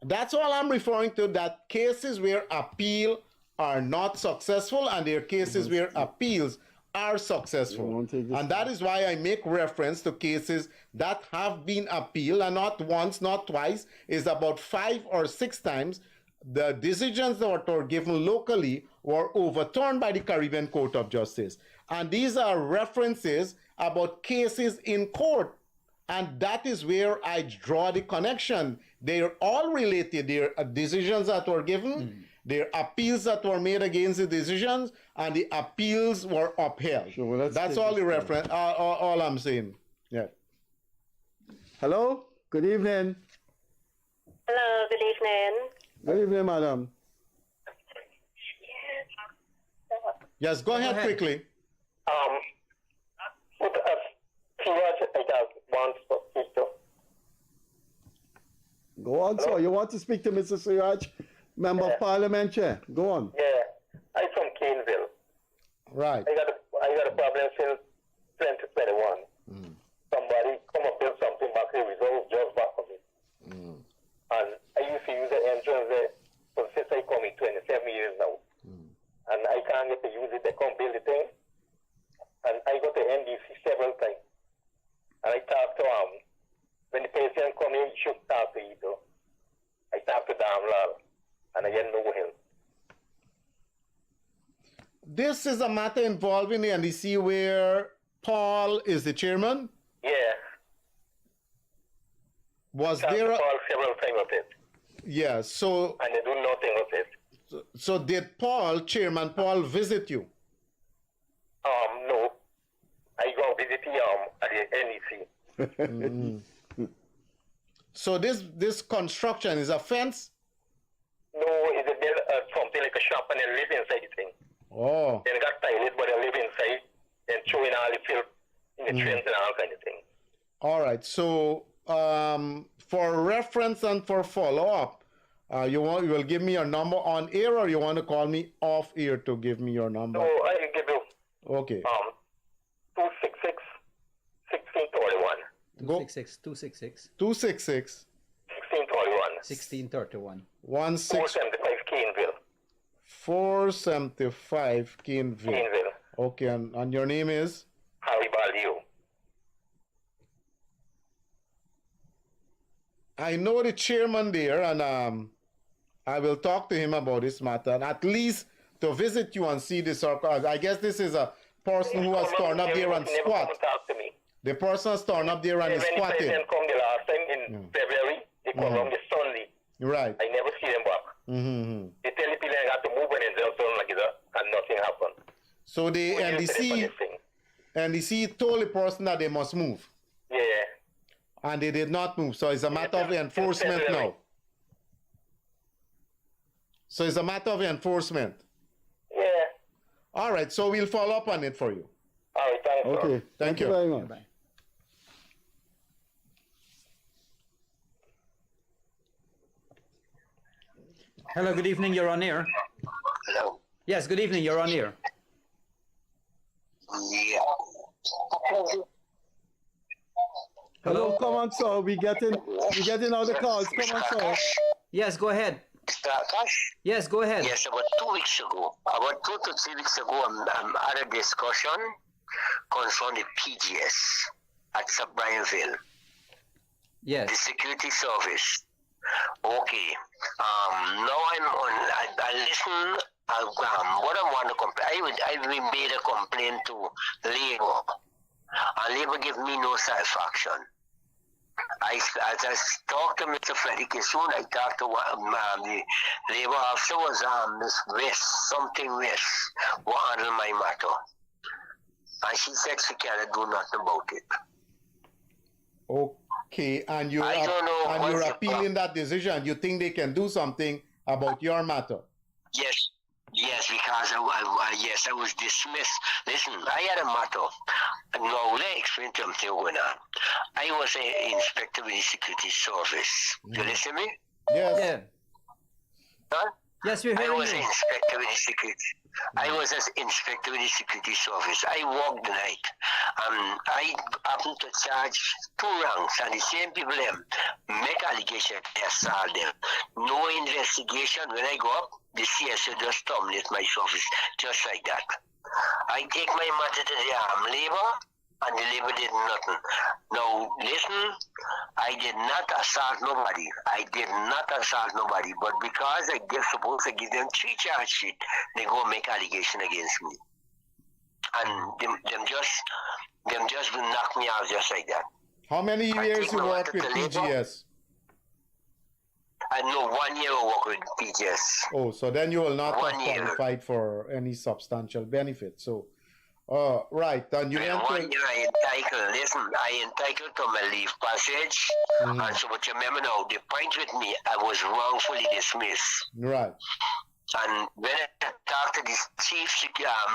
That's all I'm referring to, that cases where appeal are not successful, and there are cases where appeals are successful. And that is why I make reference to cases that have been appealed, and not once, not twice, is about 5 or 6 times. The decisions that were given locally were overturned by the Caribbean Court of Justice. And these are references about cases in court. And that is where I draw the connection. They're all related. There are decisions that were given, there are appeals that were made against the decisions, and the appeals were upheld. Sure, well, that's all the reference, all I'm saying. Yeah. Hello? Good evening. Hello, good evening. Good evening, madam. Yes, go ahead quickly. Go on, sir. You want to speak to Mr. Siraj, Member of Parliament Chair? Go on. Yeah, I'm from Caneville. Right. I got a problem since 2021. Somebody come up with something back here, resolve just back of it. And I used to use the entrance there since I come in 27 years now. And I can't get to use it. They can't build the thing. And I go to NDC several times. And I talk to when the patient come in, he should talk to you too. I talk to Damlal, and I get no help. This is a matter involving the NDC where Paul is the chairman. Yeah. Was Talk there to a, Paul several times of it. yeah, so And they do nothing with it. so did Paul, Chairman Paul, visit you? No. I go visit at the NEC. So this construction is a fence? No, it's a build something like a shop, and they live inside the thing. Oh. They got toilet, but they live inside and throwing all the filth in the trains and all kind of thing. All right. So for reference and for follow-up, you will give me your number on air, or you want to call me off air to give me your number? So I give you Okay. 266 1631. 266 266 1631. 1631. 475 Caneville. 475 Caneville. Okay, and your name is? Harry Baldio. I know the chairman there, and I will talk to him about this matter, and at least to visit you and see the circle. I guess this is a person who has torn up there and squat. The person has torn up there and is When the squatting. president come the last time in February, they come around the Sunday. Right. I never see them back. They tell the people they got to move and they'll turn like that, and nothing happened. So the NDC told the person that they must move. Yeah. And they did not move. So it's a matter of enforcement now. So it's a matter of enforcement. Yeah. All right. So we'll follow up on it for you. All right. Thanks. Okay. Thank you very much. Bye. Hello, good evening. You're on air. Hello. Yes, good evening. You're on air. Yeah. Hello, come on, sir. We getting all the calls. Come on, sir. Yes, go ahead. Akash? Yes, go ahead. Yes, about 2 weeks ago, about 2 to 3 weeks ago, I'm at a discussion concerning the PGS at Sub Bryanville. Yes. The security service. Okay. Now I'm on. I listen. What I want to complain. I made a complaint to Labor, and Labor give me no satisfaction. As I talked to Mr. Freddie Kissoon, I talked to the Labor officer was Miss West, something West, who handled my matter, and she said she cannot do nothing about it. Okay, and you're I don't know and you're what's the appealing that decision. You think they can do something about your matter? Yes, because I was dismissed. Listen, I had a matter. Now, let me explain to you something going on. I was an inspector with the security service. You listen to me? Yes. Yeah. Huh? Yes, we're I hearing was you. an inspector with the security. I was an inspector with the security service. I walked the night. I happened to charge 2 ranks, and the same people them make allegation. They assault them. No investigation. When I go up, the CSO just terminate my service just like that. I take my matter to the labor, and the labor did nothing. Now, listen, I did not assault nobody. I did not assault nobody. But because I get supposed to give them 3 charge sheet, they go make allegation against me. And them just will knock me out just like that. How many years you work with PGS? I know 1 year I work with PGS. Oh, so then you will not have 1 year. qualified for any substantial benefit. So, right, and you When went 1 to... year I entitled to my leave passage. And so, but you remember now, the point with me, I was wrongfully dismissed. Right. And when I talked to the chief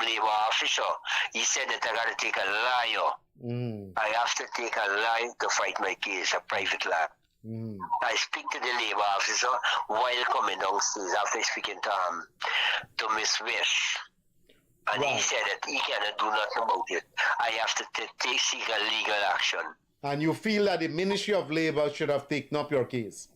labor officer, he said that I got to take a lawyer. I have to take a lawyer to fight my case, a private lawyer. I speak to the labor officer while coming downstairs after speaking to Miss West. And he said that he cannot do nothing about it. I have to seek a legal action. And you feel that the Ministry of Labor should have taken up your case?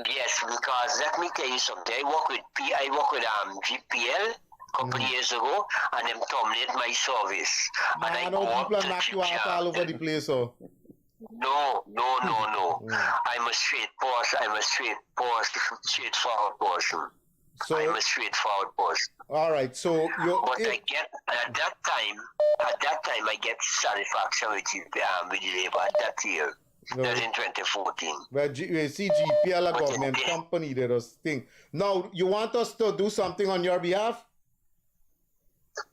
Yes, because let me tell you something. I work with GPL a couple years ago, and them terminated my service. And I go up people to knock you out all over the place, so... No. I'm a straightforward person. So, I'm a straightforward person. All right, so you. But I get at that time I get satisfaction with the labor at that year. That's in 2014. Well, you see, GPL, a government company, they just think. Now, you want us to do something on your behalf?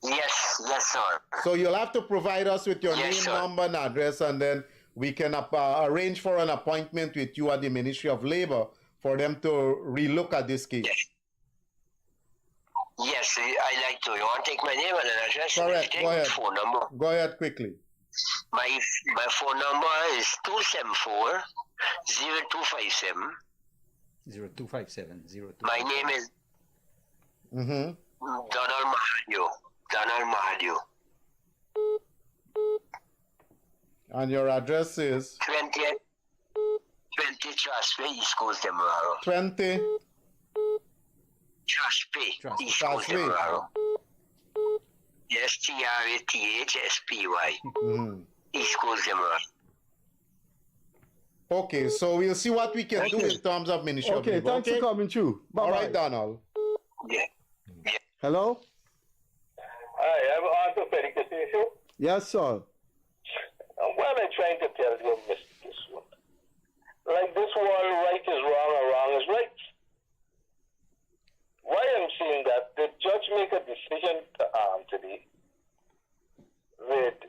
Yes, sir. So you'll have to provide us with your name, number, and address, and then we can arrange for an appointment with you at the Ministry of Labor for them to relook at this case. Yes, I like to. You want to take my name and an address? Correct. Go ahead. Phone number. Go ahead quickly. My phone number is 274-0257. 0257. 0257. My name is Donald Mahadio. And your address is? 20 Traspe, East Coast, Demerara. 20? Traspe, East Coast, Demerara. STRATHSPY. East Coast, Demerara. Okay, so we'll see what we can do in terms of Ministry of Labor. Thanks for coming through. Bye-bye. All right, Donald. Yeah. Hello? Hi, I'm Arthur Freddie. Yes, sir. What I'm trying to tell you, Mr. Kissoon, like this wall, right is wrong or wrong is right. Why I'm saying that, the judge make a decision today with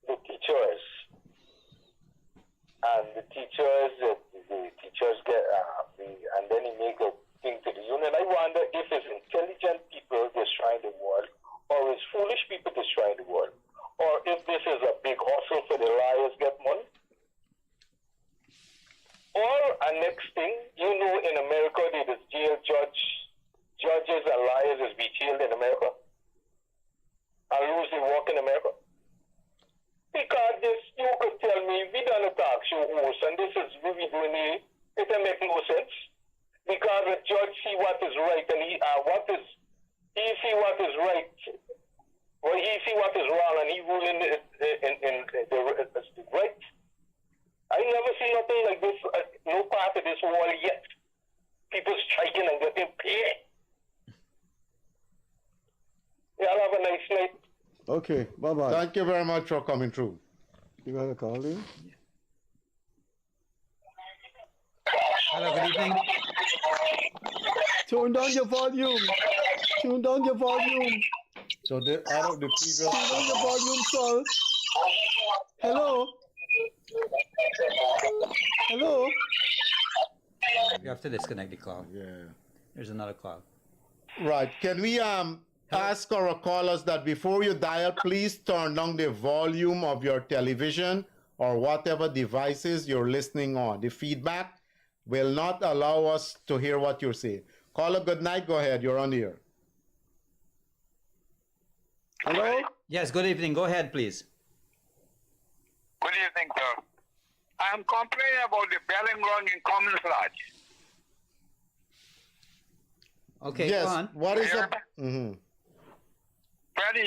the teachers. And the teachers get, and then he make a thing to the union. I wonder if it's intelligent people destroying the world, or it's foolish people destroying the world, or if this is a big hustle for the liars get money. Or a next thing, in America, there is jail judges and liars is be jailed in America, and lose their work in America. Because this, you could tell me, we done a talk show host, and this is what we doing here. It don't make no sense. Because the judge see what is right, and he see what is right. Well, he see what is wrong, and he rule in the right. I never see nothing like this, no part of this wall yet. People striking and getting paid. Y'all have a nice night. Okay, bye-bye. Thank you very much for coming through. You got a call in? Hello, good evening. Turn down your volume. Turn down your volume. So out of the previous... Turn down your volume, sir. Hello? Hello? You have to disconnect the call. Yeah. There's another call. Right. Can we ask our callers that before you dial, please turn down the volume of your television or whatever devices you're listening on. The feedback will not allow us to hear what you're saying. Caller, good night. Go ahead. You're on the air. Hello? Yes, good evening. Go ahead, please. Good evening, sir. I'm complaining about the belling ground in Commons Lodge. Okay, yes. go on. What is up? Freddie,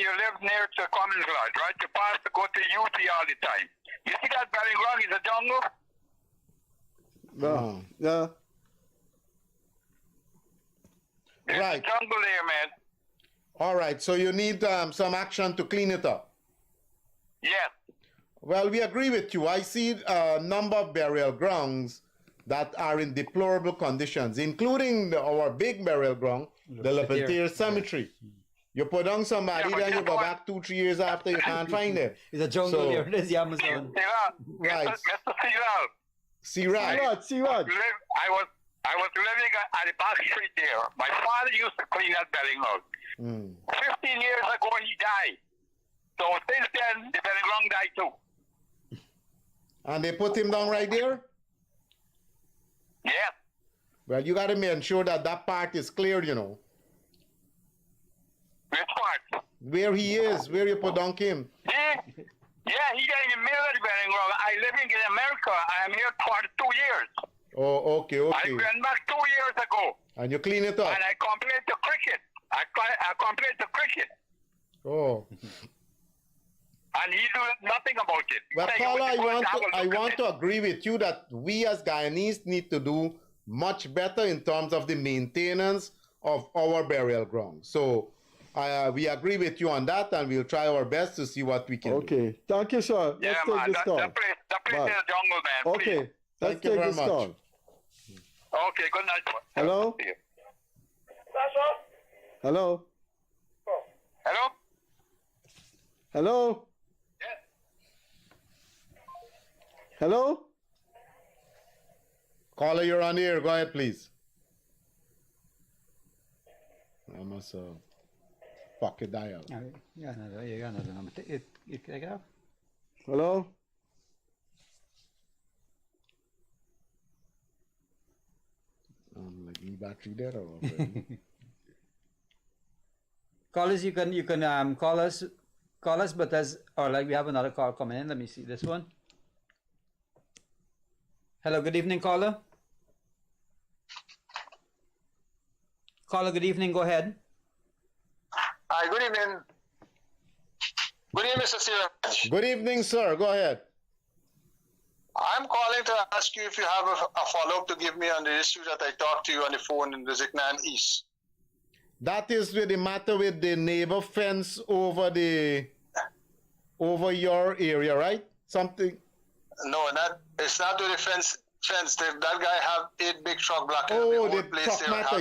you live near to Commons Lodge, right? You pass to go to UT all the time. You see that belling ground is a jungle? No. Yeah. There's Right. a jungle there, man. All right. So you need some action to clean it up. Yes. Well, we agree with you. I see a number of burial grounds that are in deplorable conditions, including our big burial ground, the Lepetier Cemetery. You put on somebody, then you go back 2-3 years after, you can't find it. It's a jungle So- here. There's the Amazon. Right. Mr. Seagal. C-Rod. C-Rod. I was living at the back street there. My father used to clean that belling ground. 15 years ago, he died. So since then, the belling ground died too. And they put him down right there? Yeah. Well, you got to make sure that that part is cleared, you know. Which part? Where he is, where you put down him. Yeah, he got in the middle of the belling ground. I living in America. I am here for 2 years. Oh, okay, I okay. went back 2 years ago. And you clean it up. And I complained to cricket. I complained to cricket. Oh. And he do nothing about it. Well, Say, Paula, you want to have a I look at want it. to agree with you that we as Guyanese need to do much better in terms of the maintenance of our burial ground. So we agree with you on that, and we'll try our best to see what we can do. Okay. Thank you, sir. Yeah, Let's take man. this call. That place Bye. is a jungle, man. Okay. Please. Let's Thank you take very this much. call. Okay, good night. Hello? See you. Hello? Hello? Hello? Yes. Hello? Caller, you're on the air. Go ahead, please. I must pocket dial. Yeah, you got another number. Take it out. Hello? Like me battery there or Callers, you can call us, but we have another call coming in. Let me see this one. Hello, good evening, caller. Caller, good evening. Go ahead. Hi, good evening. Good evening, Mr. Siraj. Good evening, sir. Go ahead. I'm calling to ask you if you have a follow-up to give me on the issue that I talked to you on the phone in the Ziknan East. That is with the matter with the neighbor fence over your area, right? Something. No, it's not with the fence. That guy have 8 big truck blocking Oh, the whole the place truck there. matter.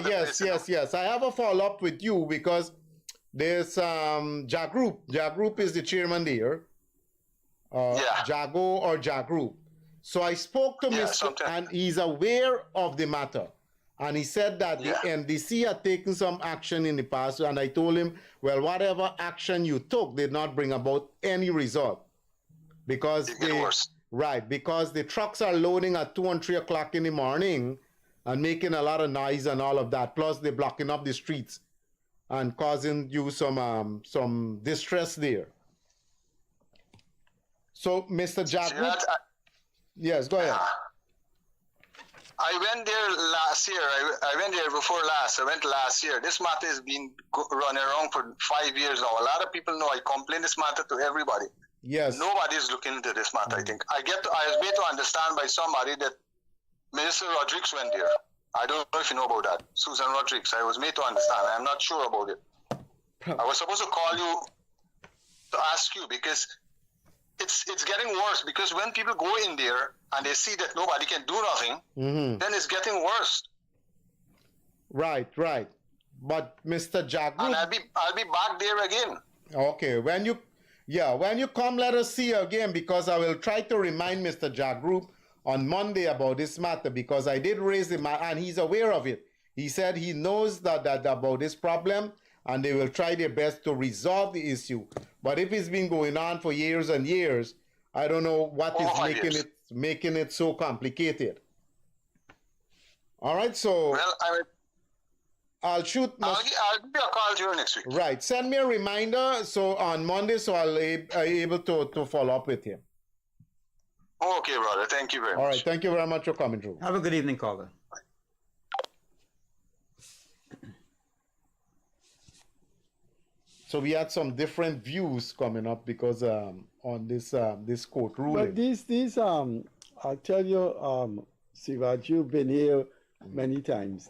Yes. I have a follow-up with you because there's Ja Group. Ja Group is the chairman there. Jago or Ja Group. So I spoke to Mr. and he's aware of the matter. And he said that the NDC had taken some action in the past. And I told him, well, whatever action you took did not bring about any result. Because because the trucks are loading at 2 and 3 o'clock in the morning and making a lot of noise and all of that. Plus they're blocking up the streets and causing you some distress there. So Mr. Jack, yes, go ahead. I went there last year. I went there before last. I went last year. This matter has been running around for 5 years now. A lot of people know I complain this matter to everybody. Yes. Nobody's looking into this matter, I think. I was made to understand by somebody that Minister Rodriguez went there. I don't know if you know about that. Susan Rodriguez. I was made to understand. I'm not sure about it. I was supposed to call you to ask you because it's getting worse, because when people go in there and they see that nobody can do nothing, then it's getting worse. Right. But Mr. Jack, and I'll be back there again. Okay, when you come, let us see you again, because I will try to remind Mr. Jack Group on Monday about this matter, because I did raise him and he's aware of it. He said he knows that about this problem and they will try their best to resolve the issue. But if it's been going on for years and years, I don't know what is making it so complicated. All right, so I'll shoot. I'll give you a call during next week. Right. Send me a reminder so on Monday so I'll be able to follow up with him. Okay, brother. Thank you very much. All right. Thank you very much for coming through. Have a good evening, caller. So we had some different views coming up because on this court ruling. But these I'll tell you, Siraj, you've been here many times.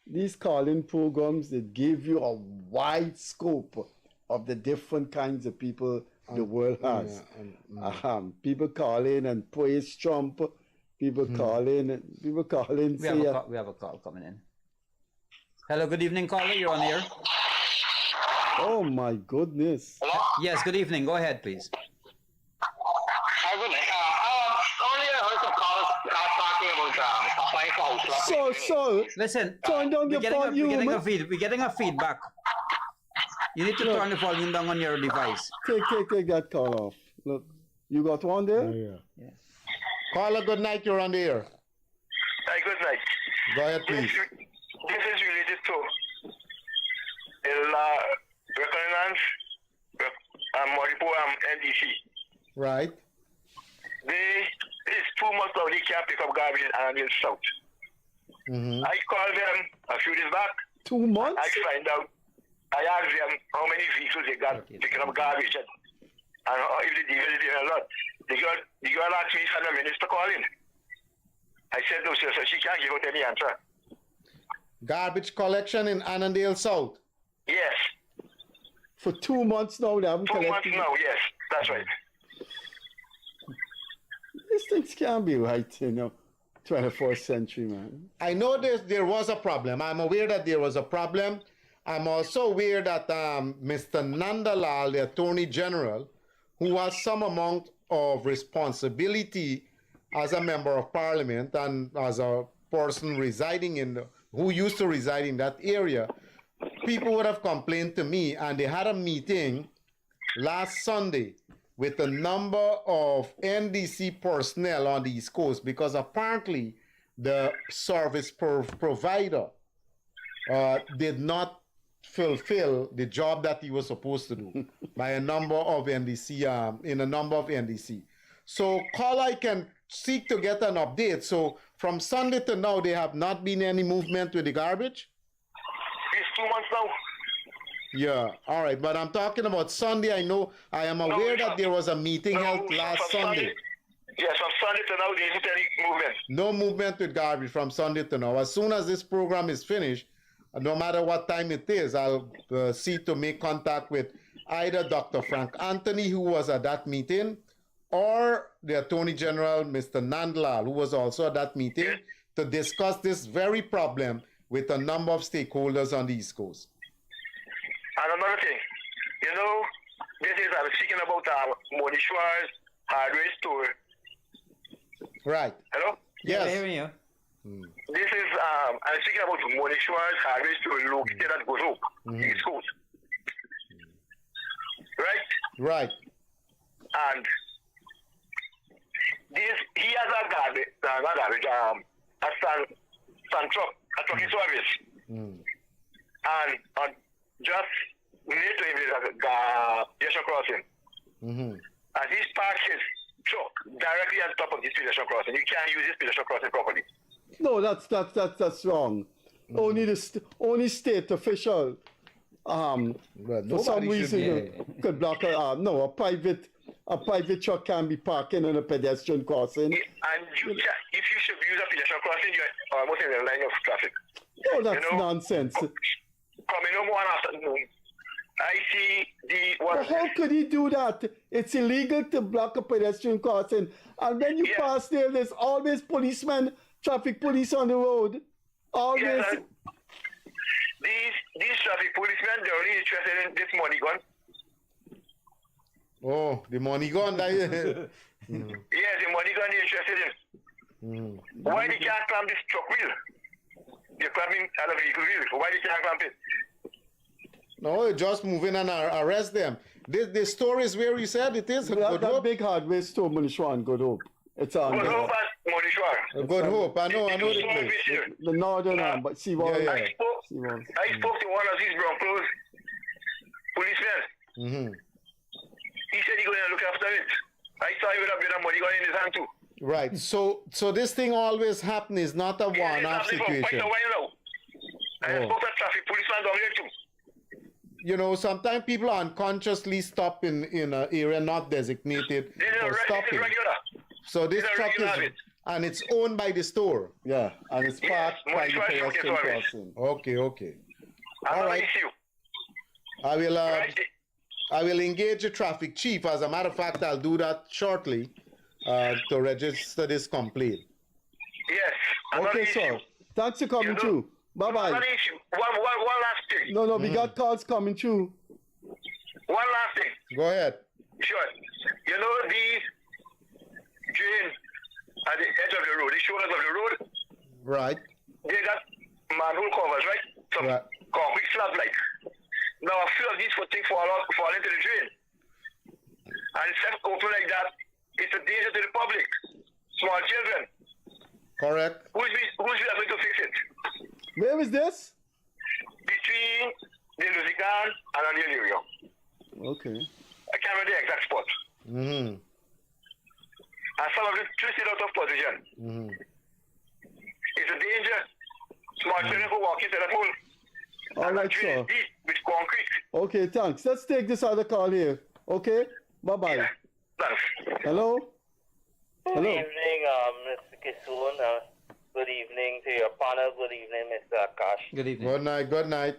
These calling programs that give you a wide scope of the different kinds of people the world has. People call in and praise Trump. People call in. We have a call coming in. Hello, good evening, caller. You're on air. Oh my goodness. Hello? Yes, good evening. Go ahead, please. Hi, good night. Earlier I heard some callers talking about applying for house So, listen, turn down your volume. We're getting a feedback. You need to turn the volume down on your device. Take that call off. Look, you got one there? Yes. Caller, good night. You're on the air. Hi, good night. Go ahead, please. This is related to Reconnaissance Moripo NDC. Right. It's 2 months now they can't pick up garbage and in South. I called them a few days back. 2 months? I find out. I asked them how many vehicles they got picking up garbage and if they deal with it a lot. The girl asked me if I'm a minister calling. I said no, sir, so she can't give out any answer. Garbage collection in Annandale South. Yes. For 2 months now, they haven't 2 months collected. now, yes, that's right. These things can't be right, 21st century, man. I know there was a problem. I'm aware that there was a problem. I'm also aware that Mr. Nandalal, the Attorney General, who has some amount of responsibility as a member of Parliament and as a person who used to reside in that area, people would have complained to me, and they had a meeting last Sunday with a number of NDC personnel on the East Coast because apparently the service provider did not fulfill the job that he was supposed to do by a number of NDC, in a number of NDC. So call I can seek to get an update. So from Sunday to now, there have not been any movement with the garbage? It's 2 months now. Yeah, all right. But I'm talking about Sunday. I am aware that there was a meeting held last Sunday. Yes, from Sunday to now, there isn't any movement. No movement with garbage from Sunday to now. As soon as this program is finished, no matter what time it is, I'll see to make contact with either Dr. Frank Anthony, who was at that meeting, or the Attorney General, Mr. Nandlal, who was also at that meeting, to discuss this very problem with a number of stakeholders on the East Coast. And another thing, I was speaking about Monishwar's hardware store. Right. Hello? Yes. I hear you. This is, I'm speaking about Monishwar's hardware store located at Gozok, East Coast. Right? Right. And he has a garbage, a trucking service. And just near to him is a pedestrian crossing. And he's parked his truck directly on top of this pedestrian crossing. You can't use this pedestrian crossing properly. No, that's wrong. Only state official, for some reason, could block a private truck can be parking on a pedestrian crossing. And if you should use a pedestrian crossing, you're almost in the line of traffic. No, that's nonsense. Coming home one afternoon, I see But how could he do that? It's illegal to block a pedestrian crossing. And when you pass there, there's always policemen, traffic police on the road. Always. Yes, these traffic policemen, they're only interested in this money gun. Oh, the money gun. Yes, the money gun they're interested in. Why they can't clamp this truck wheel? They're clamping at a vehicle wheel. Why they can't clamp it? No, just move in and arrest them. The store is where you said it is. That big hardware store, Manishwan, Good Hope. It's on Good there. Hope, A Good Hope. I know the place. The northern arm, but see what? Yeah. I spoke to one of these Broncos policemen. Mm-hmm. He said he going to look after it. I saw he would have been a money gun in his hand too. Right. So this thing always happen. It's not a one-off situation. For quite a while now. I spoke to traffic policeman down here too. You know, sometimes people unconsciously stop in an area not designated for stopping. So this truck is, and it's owned by the store. Yeah, and it's parked by the pedestrian crossing. Okay. All right. I will engage the traffic chief. As a matter of fact, I'll do that shortly to register this complaint. Yes. Okay, sir. Thanks for coming through. Bye-bye. One last thing. No, we got calls coming through. One last thing. Go ahead. Sure. You know these drain at the edge of the road, the shoulders of the road? Right. They got manhole covers, right? Some concrete slab like. Now a few of these things fall into the drain. And it's left open like that. It's a danger to the public. Small children. Correct. Who's going to fix it? Where is this? Between the Lusican and Aniel area. Okay. I can't remember the exact spot. Mm-hmm. And some of them twisted out of position. Mm-hmm. It's a danger. Small children who walk into that hole. All right, sir. Deep with concrete. Okay, thanks. Let's take this other call here. Okay? Bye-bye. Yeah. Thanks. Hello? Good evening, Mr. Kissoon. Good evening to your panel. Good evening, Mr. Akash. Good evening. Good night. Good night.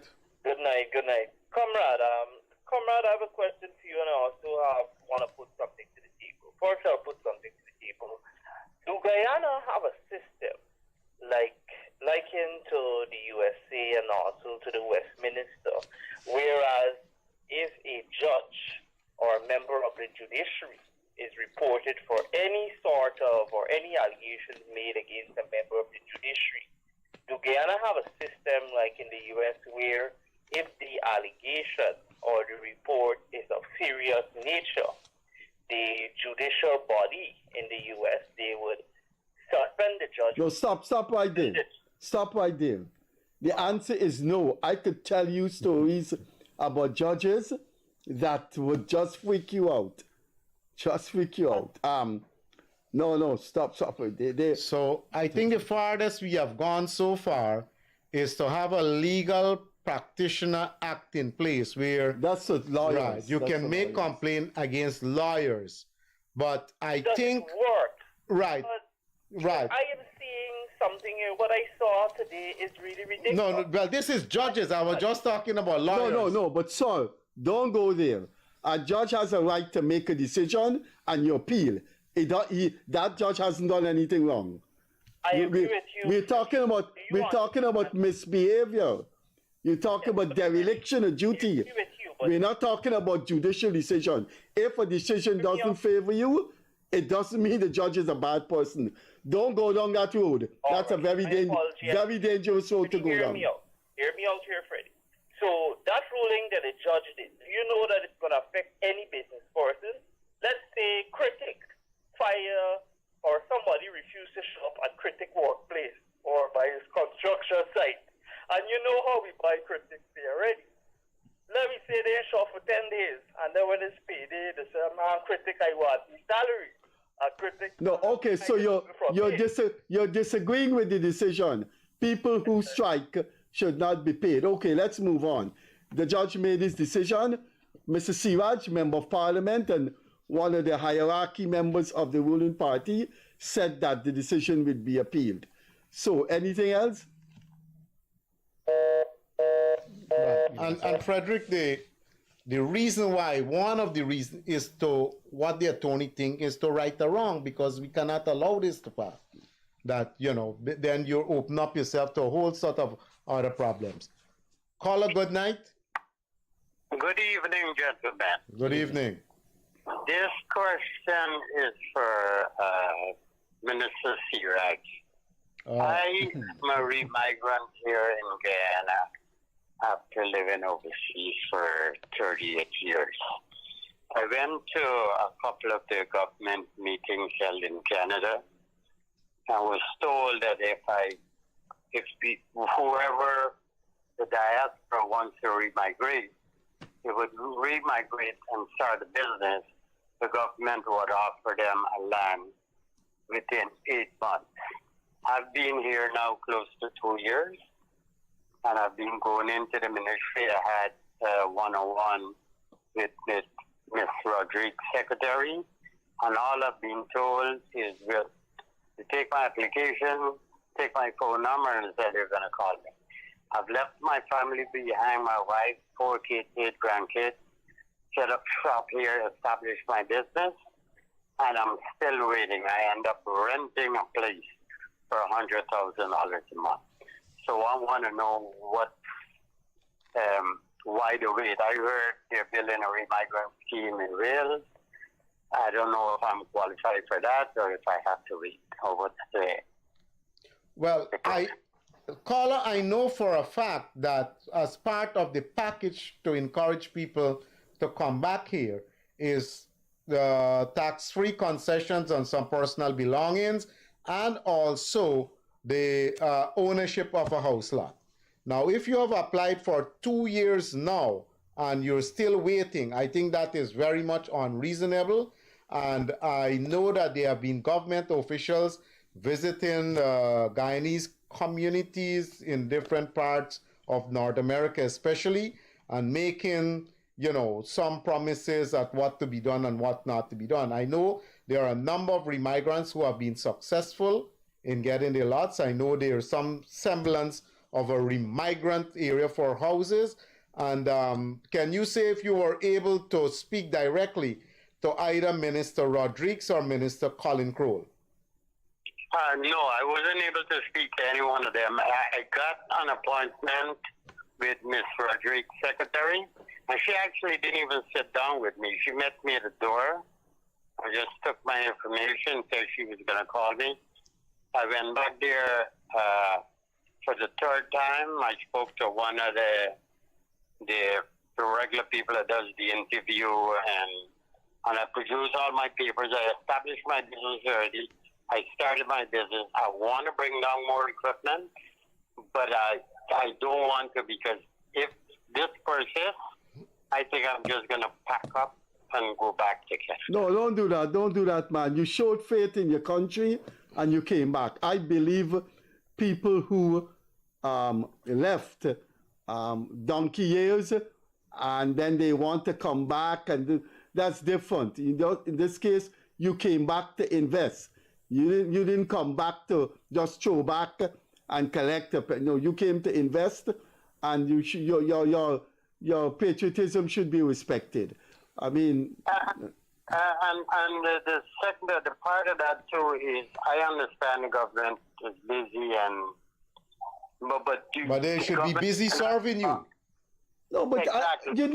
Comrade, I have a question for you, and I also want to put something to the table. First, I'll put something to the table. Do Guyana have a system likened to the USA and also to the Westminster, whereas if a judge or a member of the judiciary is reported for any sort of or any allegations made against a member of the judiciary, do Guyana have a system like in the US where if the allegation or the report is of serious nature, the judicial body in the US, they would suspend the judge? No, stop right there. Stop right there. The answer is no. I could tell you stories about judges that would just freak you out. Just freak you out. No, stop. So I think the farthest we have gone so far is to have a legal practitioner act in place where that's what lawyers. Right, you can make complaint against lawyers, but I think right. I am seeing something here. What I saw today is really ridiculous. No, well, this is judges. I was just talking about lawyers. No, but sir, don't go there. A judge has a right to make a decision and you appeal. That judge hasn't done anything wrong. I agree with you. We're talking about misbehavior. You're talking about dereliction of duty. We're not talking about judicial decision. If a decision doesn't favor you, it doesn't mean the judge is a bad person. Don't go down that road. That's a very dangerous road to go down. Hear me out here, Freddie. So that ruling that the judge did, do you know that it's going to affect any business person? Let's say Critic, fire, or somebody refused to shop at Critic workplace or by his construction site. And you know how we buy Critic pay already. Let me say they shop for 10 days, and then when it's payday, they say, man, Critic, I want the salary. Critic. No, okay, so you're disagreeing with the decision. People who strike should not be paid. Okay, let's move on. The judge made his decision. Mr. Siraj, member of parliament and one of the hierarchy members of the ruling party, said that the decision would be appealed. So, anything else? Right. And Frederick, the reason why, one of the reasons is to, what the attorney think is to right the wrong, because we cannot allow this to pass. That, then you open up yourself to a whole sort of other problems. Caller, good night. Good evening, gentlemen. Good evening. This question is for Minister Siraj. I am a migrant here in Guyana after living overseas for 38 years. I went to a couple of the government meetings held in Canada, I was told that whoever the diaspora wants to remigrate, they would remigrate and start a business. The government would offer them a land within 8 months. I've been here now close to 2 years, and I've been going into the ministry. I had one-on-one with Miss Rodriguez, secretary, and all I've been told is to take my application, take my phone number, and said they're going to call me. I've left my family behind, my wife, 4 kids, 8 grandkids, set up shop here, established my business, and I'm still waiting. I end up renting a place for $100,000 a month. So I want to know why the wait. I heard they're building a remigrant scheme in Wales. I don't know if I'm qualified for that or if I have to wait or what to say. Well, caller, I know for a fact that as part of the package to encourage people to come back here is the tax-free concessions on some personal belongings and also the ownership of a house lot. Now, if you have applied for 2 years now and you're still waiting, I think that is very much unreasonable. And I know that there have been government officials visiting Guyanese communities in different parts of North America especially, and making, some promises at what to be done and what not to be done. I know there are a number of remigrants who have been successful in getting their lots. I know there is some semblance of a remigrant area for houses. And can you say if you were able to speak directly to either Minister Rodriguez or Minister Colin Crowell? No, I wasn't able to speak to any one of them. I got an appointment with Miss Rodriguez, secretary, and she actually didn't even sit down with me. She met me at the door. I just took my information, said she was going to call me. I went back there for the 3rd time. I spoke to one of the regular people that does the interview, and I produced all my papers. I established my business already. I started my business. I want to bring down more equipment, but I don't want to, because if this persists, I think I'm just going to pack up and go back to Canada. No, don't do that. Don't do that, man. You showed faith in your country and you came back. I believe people who left donkey years and then they want to come back, and that's different. In this case, you came back to invest. You didn't come back to just throw back and collect. No, you came to invest, and your patriotism should be respected. I mean, and the second, the part of that too is I understand the government is busy but they should be busy serving you. No, but exactly. You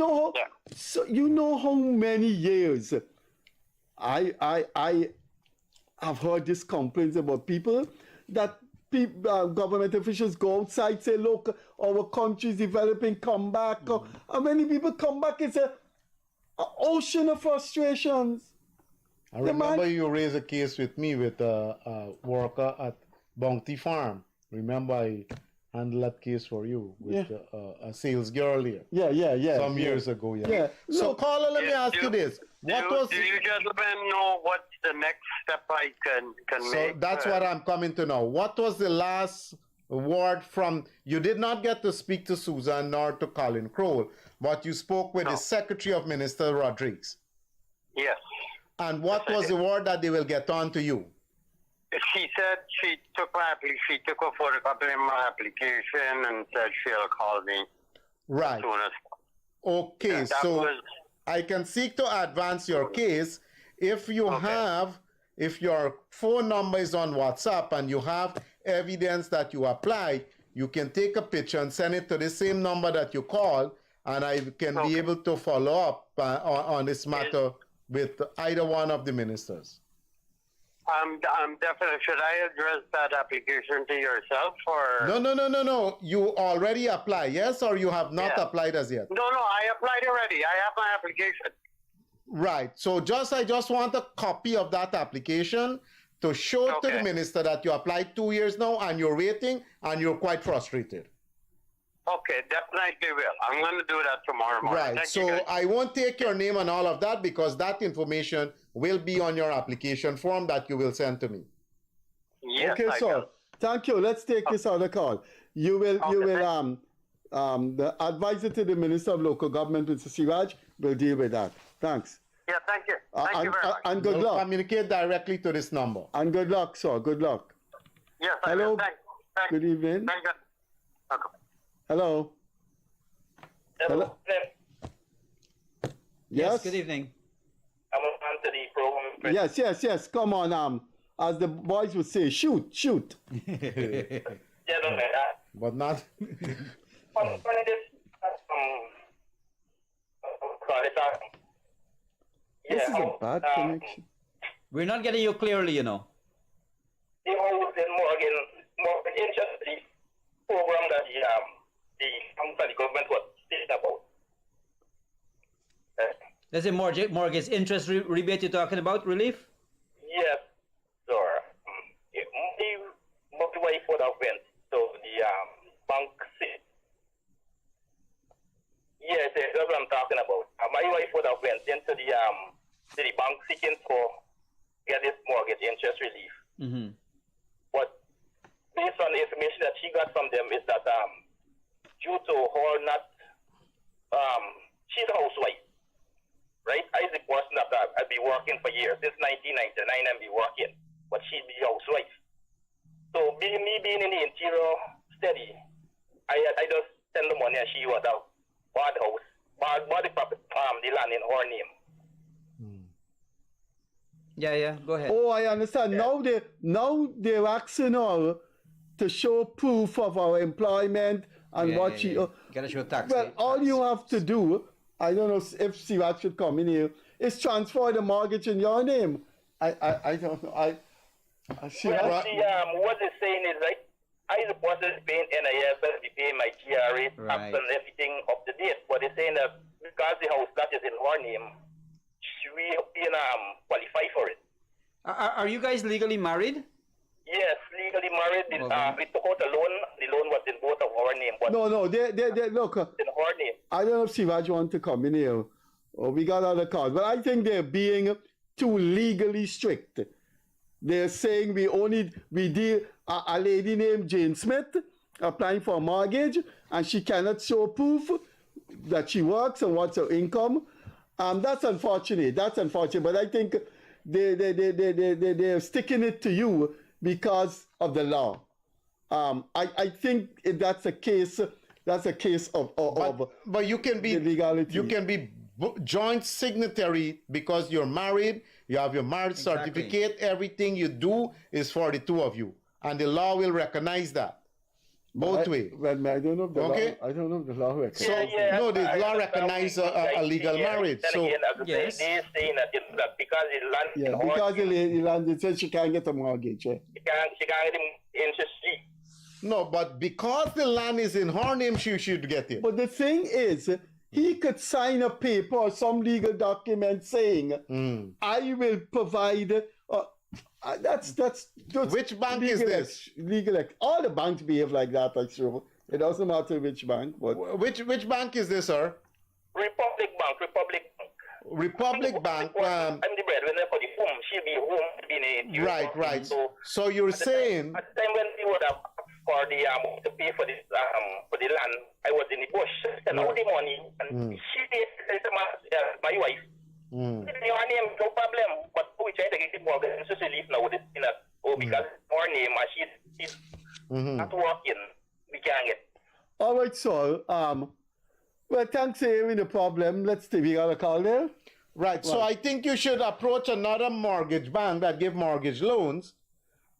know how many years I have heard these complaints about people that government officials go outside, say, look, our country is developing, come back. How many people come back? It's an ocean of frustrations. I remember you raised a case with me with a worker at Bounty Farm. Remember I handled that case for you with a sales girl here. Yeah. Some years ago, Yeah. So, caller, let me ask you this. Do you gentlemen know what's the next step I can make? So that's what I'm coming to know. What was the last word from... You did not get to speak to Susan nor to Colin Crowell, but you spoke with the Secretary of Minister Rodriguez. Yes. And what was the word that they will get on to you? She said she took a photocopy of my application and said she'll call me. Right. As soon as okay, so I can seek to advance your case if you have, if your phone number is on WhatsApp and you have evidence that you applied, you can take a picture and send it to the same number that you called, and I can be able to follow up on this matter with either one of the ministers. I'm definitely. Should I address that application to yourself or? No. You already applied, yes, or you have not applied as yet? No. I applied already. I have my application. Right. So I just want a copy of that application to show to the minister that you applied 2 years now and you're waiting and you're quite frustrated. Okay, definitely will. I'm going to do that tomorrow morning. Right. Thank you, So guys. I won't take your name and all of that because that information will be on your application form that you will send to me. Yes, Okay, I sir. will. Thank you. Let's take this other call. You will the advisor to the Minister of Local Government, Mr. Siraj, will deal with that. Thanks. Yeah, thank you. Thank you very much. And good You'll luck. communicate directly to this number. And good luck, sir. Good luck. Yes, I Hello. will. Thanks. Good evening. Thank you. Okay. Hello. Hello. Yes. Good evening. I'm on to the program. Yes. Come on. As the boys would say, shoot. But not. This is a bad connection. We're not getting you clearly, you know. The house in Morgan interest program that the government was stating about. There's a mortgage interest rebate you're talking about, relief? Yes, sir. My wife would have went to the bank. Yes, that's what I'm talking about. My wife would have went into the bank seeking for get this mortgage interest relief. Mm-hmm. But based on the information that she got from them is that due to her not she's a housewife, right? I is the person that I've been working for years. Since 1999 I've been working, but she's the housewife. So being in the interior steady, I just send the money and she would have bought the house, bought the property, the land in her name. Yeah, go ahead. Oh, I understand. Yeah. Now they're asking her to show proof of our employment and what she. Gotta show tax. Well, all you have to do, I don't know if Siraj should come in here, is transfer the mortgage in your name. I don't know. What they're saying is like I suppose to paying NIS and be paying my GRA tax and everything up to date. But they're saying that because the house that is in her name, we qualify for it. Are you guys legally married? Yes, legally married. We took out a loan. The loan was in both of our name. But no, they look. In her name. I don't know if Siraj want to come in here. Oh, we got other calls, but I think they're being too legally strict. They're saying we deal a lady named Jane Smith applying for a mortgage, and she cannot show proof that she works and what's her income. That's unfortunate. But I think they're sticking it to you because of the law. I think if that's a case of but you can be illegality. You can be joint signatory because you're married. You have your marriage certificate. Everything you do is for the two of you, and the law will recognize that. Both ways. Well, I don't know if the law. I don't know if the law recognizes. The law recognizes a legal marriage. So they're saying that because the land. Yeah, because the land, it says she can't get a mortgage. Yeah. She can't get interest free. No, but because the land is in her name, she should get it. But the thing is, he could sign a paper or some legal document saying, "I will provide." That's which bank is this? Legal. All the banks behave like that. I'm sure. It doesn't matter which bank. But which bank is this, sir? Republic Bank. Republic Bank. I'm the breadwinner for the home. She'll be home. Right. So you're saying. At the time when we would have for the to pay for this for the land, I was in the bush and all the money, and she did my wife. Your name, no problem. But we try to get the mortgage relief now with this because her name and she's not working. We can't get. All right, so well, thanks for hearing the problem. Let's see, we got a call there. Right. So I think you should approach another mortgage bank that give mortgage loans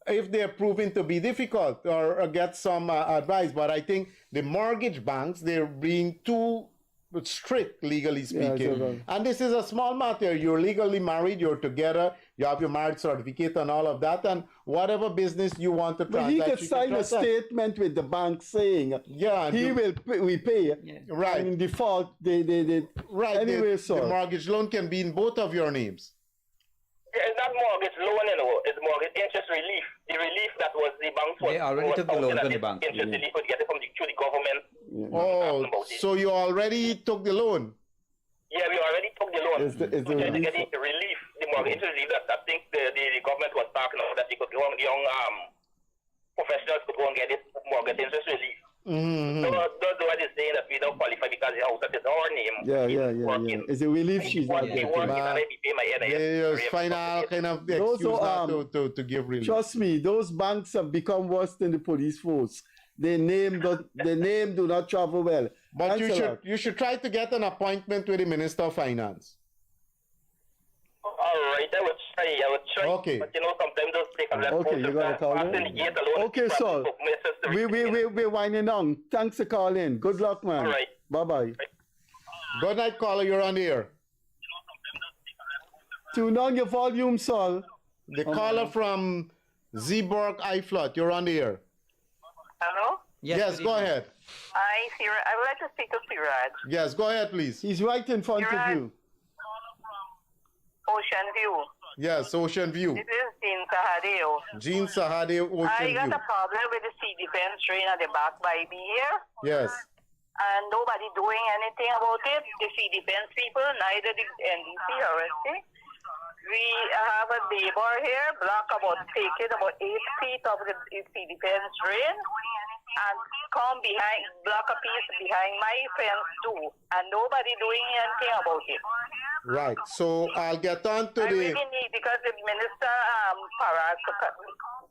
if they're proving to be difficult or get some advice. But I think the mortgage banks, they're being too strict, legally speaking. Yeah, and this is a small matter. You're legally married, you're together, you have your marriage certificate and all of that, and whatever business you want to transact. But he could sign a statement with the bank saying, we pay. Yeah. Right. And in default, they right. Anyway, the mortgage loan can be in both of your names. Yeah, mortgage loan, it's mortgage interest relief. The relief that was the banks was. They already took the loan from the bank. Interest relief would get it through the government. Oh, so you already took the loan? Yeah, we already took the loan. Is the to relief? get the relief, the mortgage interest relief that I think the government was talking about, that you could go on, young professionals could go and get this mortgage interest relief. So that's what it's saying, that we don't qualify because the house that is our name. Yeah. It's a relief she's not getting. There's final kind of excuse to give relief. Trust me, those banks have become worse than the police force. Their name do not travel well. But you should try to get an appointment with the Minister of Finance. All right, I would try. Okay. But sometimes those take a lot Okay, you got to call in? Okay, Saul. We're winding down. Thanks for calling. Good luck, man. All right. Bye-bye. Good night, caller. You're on the air. Tune down your volume, Saul. The caller from Zeeburg, Iflot. You're on the air. Hello? Yes, go ahead. Hi, Siraj. I would like to speak to Siraj. Yes, go ahead, please. He's right in front of you. Ocean View. Yes, Ocean View. This is Jean Sahadeo. Jean Sahadeo, Ocean I View. got a problem with the sea defense train at the back by me here. Yes. And nobody doing anything about it. The sea defense people, neither the NDC or SC. We have a neighbor here, taking about 8 feet of the sea defense train and come behind, block a piece behind my fence too. And nobody doing anything about it. Right. So I'll get on to I really need, because the minister,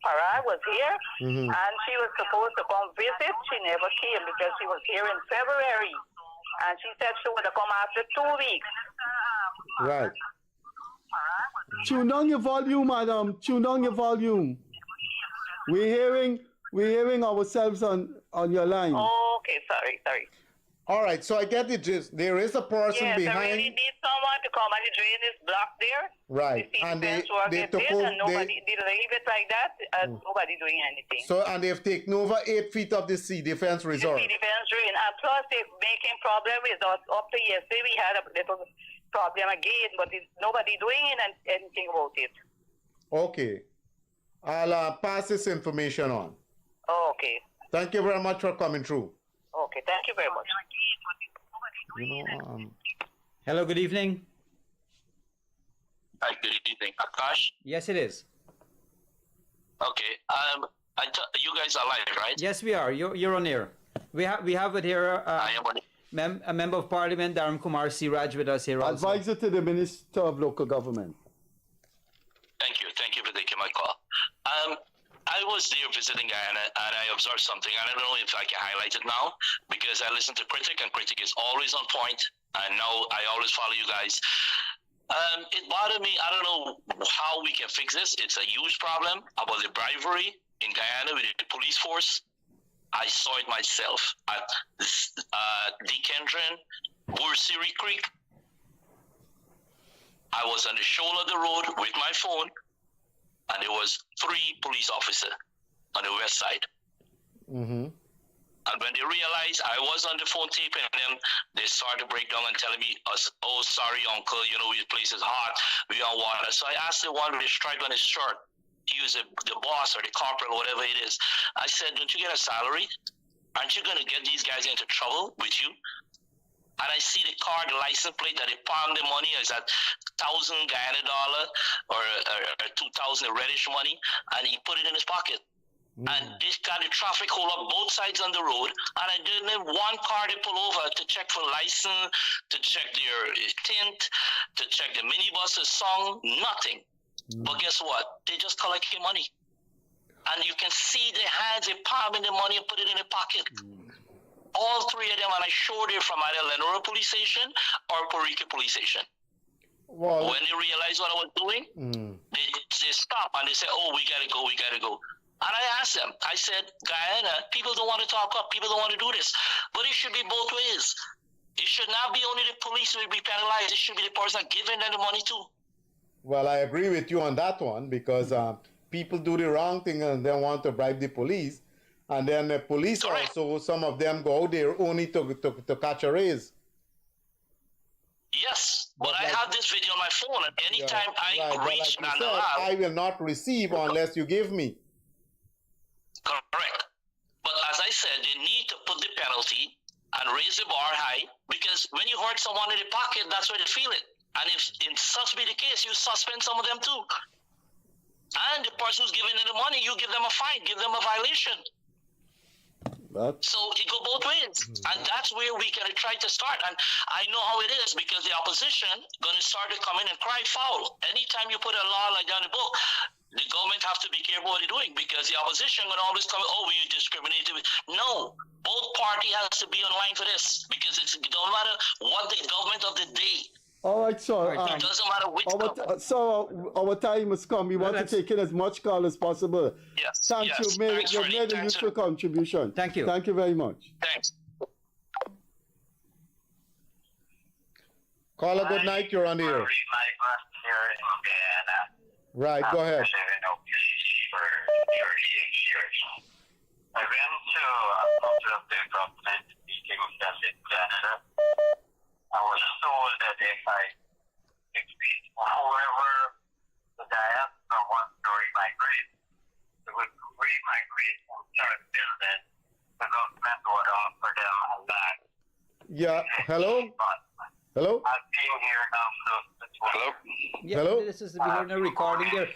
Parag was here, and she was supposed to come visit. She never came because she was here in February. And she said she would have come after 2 weeks. Right. Tune down your volume, madam. Tune down your volume. We're hearing ourselves on your line. Oh, okay, sorry. All right, so I get the gist. There is a person yes, behind. I really need someone to come, and the drain is blocked there. Right, and they took over. And nobody did leave it like that. Nobody doing anything. So, and they've taken over 8 feet of the sea defense reserve. The sea defense drain, and plus they're making problem with us. Up to yesterday, we had a little problem again, but nobody doing anything about it. Okay, I'll pass this information on. Oh, okay. Thank you very much for coming through. Okay, thank you very much. Hello, good evening. Hi, good evening. Akash? Yes, it is. Okay. You guys are live, right? Yes, we are. You're on air. We have it here. I am on it. A member of Parliament, Dharam Kumar Siraj, with us here also. Advisor to the Minister of Local Government. Thank you. Thank you for taking my call. I was there visiting Guyana, and I observed something. I don't know if I can highlight it now, because I listen to Critic, and Critic is always on point, and now I always follow you guys. It bothered me. I don't know how we can fix this. It's a huge problem about the bribery in Guyana with the police force. I saw it myself at Dekendron, Bursiri Creek. I was on the shoulder of the road with my phone, and there was 3 police officers on the west side. And when they realized I was on the phone taping them, they started to break down and telling me, oh, sorry, uncle, your place is hot, we on water. So I asked the one with the stripe on his shirt, he was the boss or the corporal, whatever it is. I said, don't you get a salary? Aren't you going to get these guys into trouble with you? And I see the car, the license plate that they palm the money is at $1,000 Guyana dollar or 2,000 reddish money, and he put it in his pocket. And this got the traffic hold up both sides on the road, and I didn't have one car to pull over to check for license, to check their tint, to check the minibus's song, nothing. But guess what? They just collecting money. And you can see their hands, they palming the money and put it in their pocket. All 3 of them, and I showed it from either Lenora police station or Puerto Rico police station. Well, when they realized what I was doing, they stopped and they said, oh, we gotta go. And I asked them, I said, Guyana, people don't want to talk up, people don't want to do this. But it should be both ways. It should not be only the police who will be penalized, it should be the person giving them the money too. Well, I agree with you on that one, because people do the wrong thing and they want to bribe the police. And then the police also, some of them go out there only to catch a raise. Yes. But I have this video on my phone, and anytime I reach Scandalous, I will not receive unless you give me. correct. But as I said, they need to put the penalty and raise the bar high, because when you hurt someone in the pocket, that's where they feel it. And if in such be the case, you suspend some of them too. And the person who's giving them the money, you give them a fine, give them a violation. So it go both ways. And that's where we can try to start. And I know how it is, because the opposition going to start to come in and cry foul. Anytime you put a law like that in the book, the government have to be careful what they're doing, because the opposition going to always come, oh, you discriminated. No, both parties has to be online for this, because it don't matter what the government of the day. All right, so it doesn't matter which government. so our time has come. We want to take in as much call as possible. Yes. Thank you. You've made a useful contribution. Thank you. Thank you very much. Thanks. Caller, good night. You're on the air. Right, go ahead. I went to a couple of the government meetings in Canada. I was told that if I whoever the diaspora wants to remigrate, they would remigrate and start building. The government would offer them a land. Yeah, hello? Hello? I've been here now close to 12. Hello? Yeah, Hello? this is the recording there.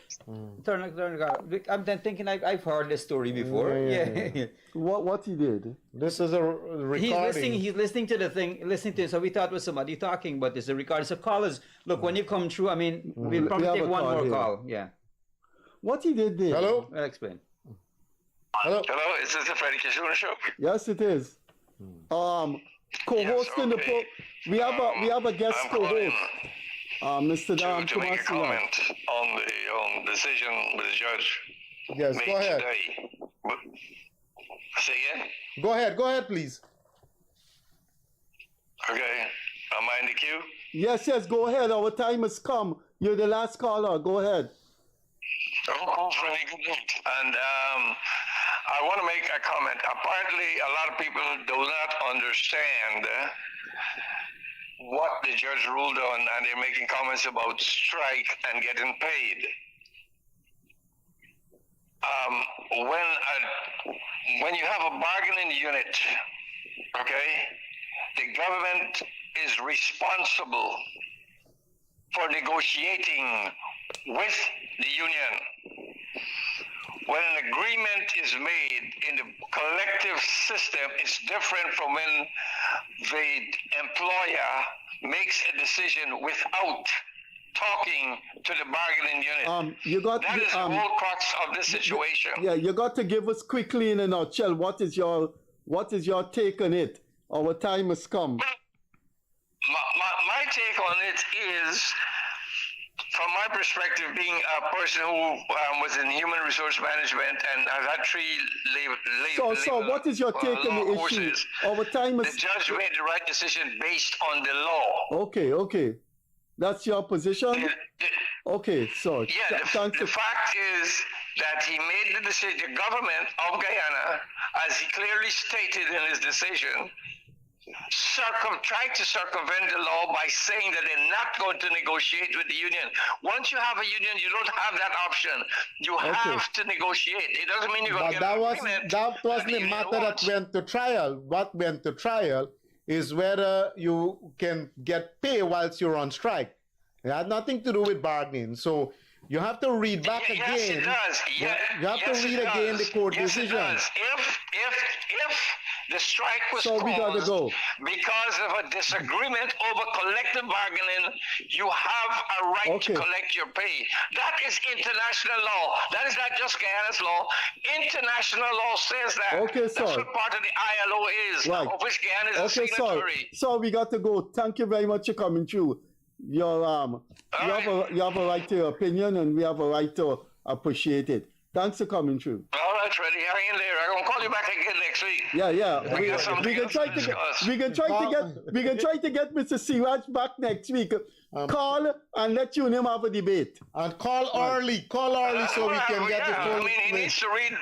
I'm then thinking I've heard this story before. Yeah. What he did? This is a recording. He's listening to the thing, listening to it. So we thought it was somebody talking, but it's a recording. So callers, look, when you come through, I mean, we'll probably take one more call. Yeah. What he did there? Hello? I'll explain. Hello? Hello, is this the Freddie Kissoon show? Yes, it is. Co-hosting the program. We have a guest co-host. Mr. Dan to make a comment on the decision with the judge. Yes, made go ahead. Today. Say again? Go ahead, please. Okay. Am I in the queue? Yes, go ahead. Our time has come. You're the last caller. Go ahead. Oh, very good. And I want to make a comment. Apparently, a lot of people do not understand what the judge ruled on, and they're making comments about strike and getting paid. When you have a bargaining unit, okay, the government is responsible for negotiating with the union. When an agreement is made in the collective system, it's different from when the employer makes a decision without talking to the bargaining unit. That is the whole crux of this situation. Yeah, you got to give us quickly in a nutshell. What is your take on it? Our time has come. My take on it is, from my perspective, being a person who was in human resource management and I've had three So what is your take on the issue? Our time is... The judge made the right decision based on the law. Okay. That's your position? Okay, so... Yeah, the fact is that he made the decision, the government of Guyana, as he clearly stated in his decision, tried to circumvent the law by saying that they're not going to negotiate with the union. Once you have a union, you don't have that option. You have to negotiate. It doesn't mean you're going to get an agreement. That wasn't the matter that went to trial. What went to trial is whether you can get pay whilst you're on strike. It had nothing to do with bargaining. So you have to read back again. Yes, it does. You have to read again the court decision. It does. If the strike was caused because of a disagreement over collective bargaining, you have a right to collect your pay. That is international law. That is not just Guyana's law. International law says that. Okay, sir. That's what part of the ILO is, of which Guyana is a signatory. So we got to go. Thank you very much for coming through. You have a right to your opinion, and we have a right to appreciate it. Thanks for coming through. All right, Freddie, hang in there. I'm gonna call you back again next week. Yeah. We can try to get Mr. Siraj back next week. Call and let you and him have a debate. And call early so we can get the full. I mean, he needs to read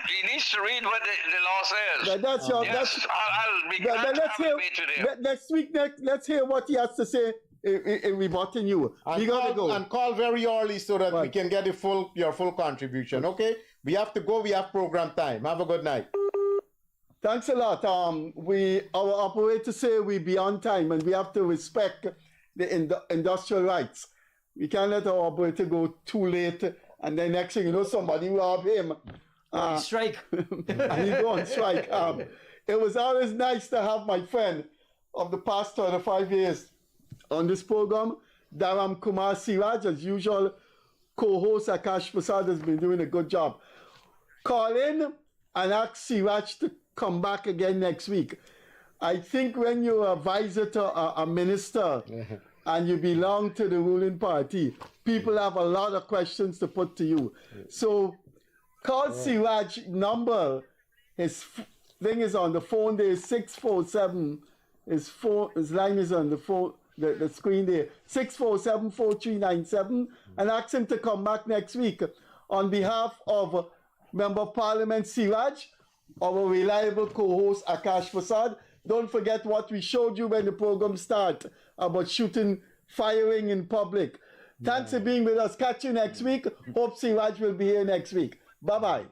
what the law says. That's your. I'll be glad to have a debate with him. Next week, let's hear what he has to say in rebutting you. We gotta go. And call very early so that we can get your full contribution. Okay? We have to go. We have program time. Have a good night. Thanks a lot. Our operator say we be on time and we have to respect the industrial rights. We can't let our operator go too late and then next thing you know somebody rob him. Strike. And he go on strike. It was always nice to have my friend of the past 25 years on this program, Dharam Kumar Siraj, as usual, co-host Akash Prasad has been doing a good job. Call in and ask Siraj to come back again next week. I think when you're advisor to a minister and you belong to the ruling party, people have a lot of questions to put to you. So call Siraj number. His thing is on the phone there, 647. His line is on the phone, the screen there, 647-4397, and ask him to come back next week. On behalf of Member of Parliament Siraj, our reliable co-host Akash Prasad, don't forget what we showed you when the program started about firing in public. Thanks for being with us. Catch you next week. Hope Siraj will be here next week. Bye-bye.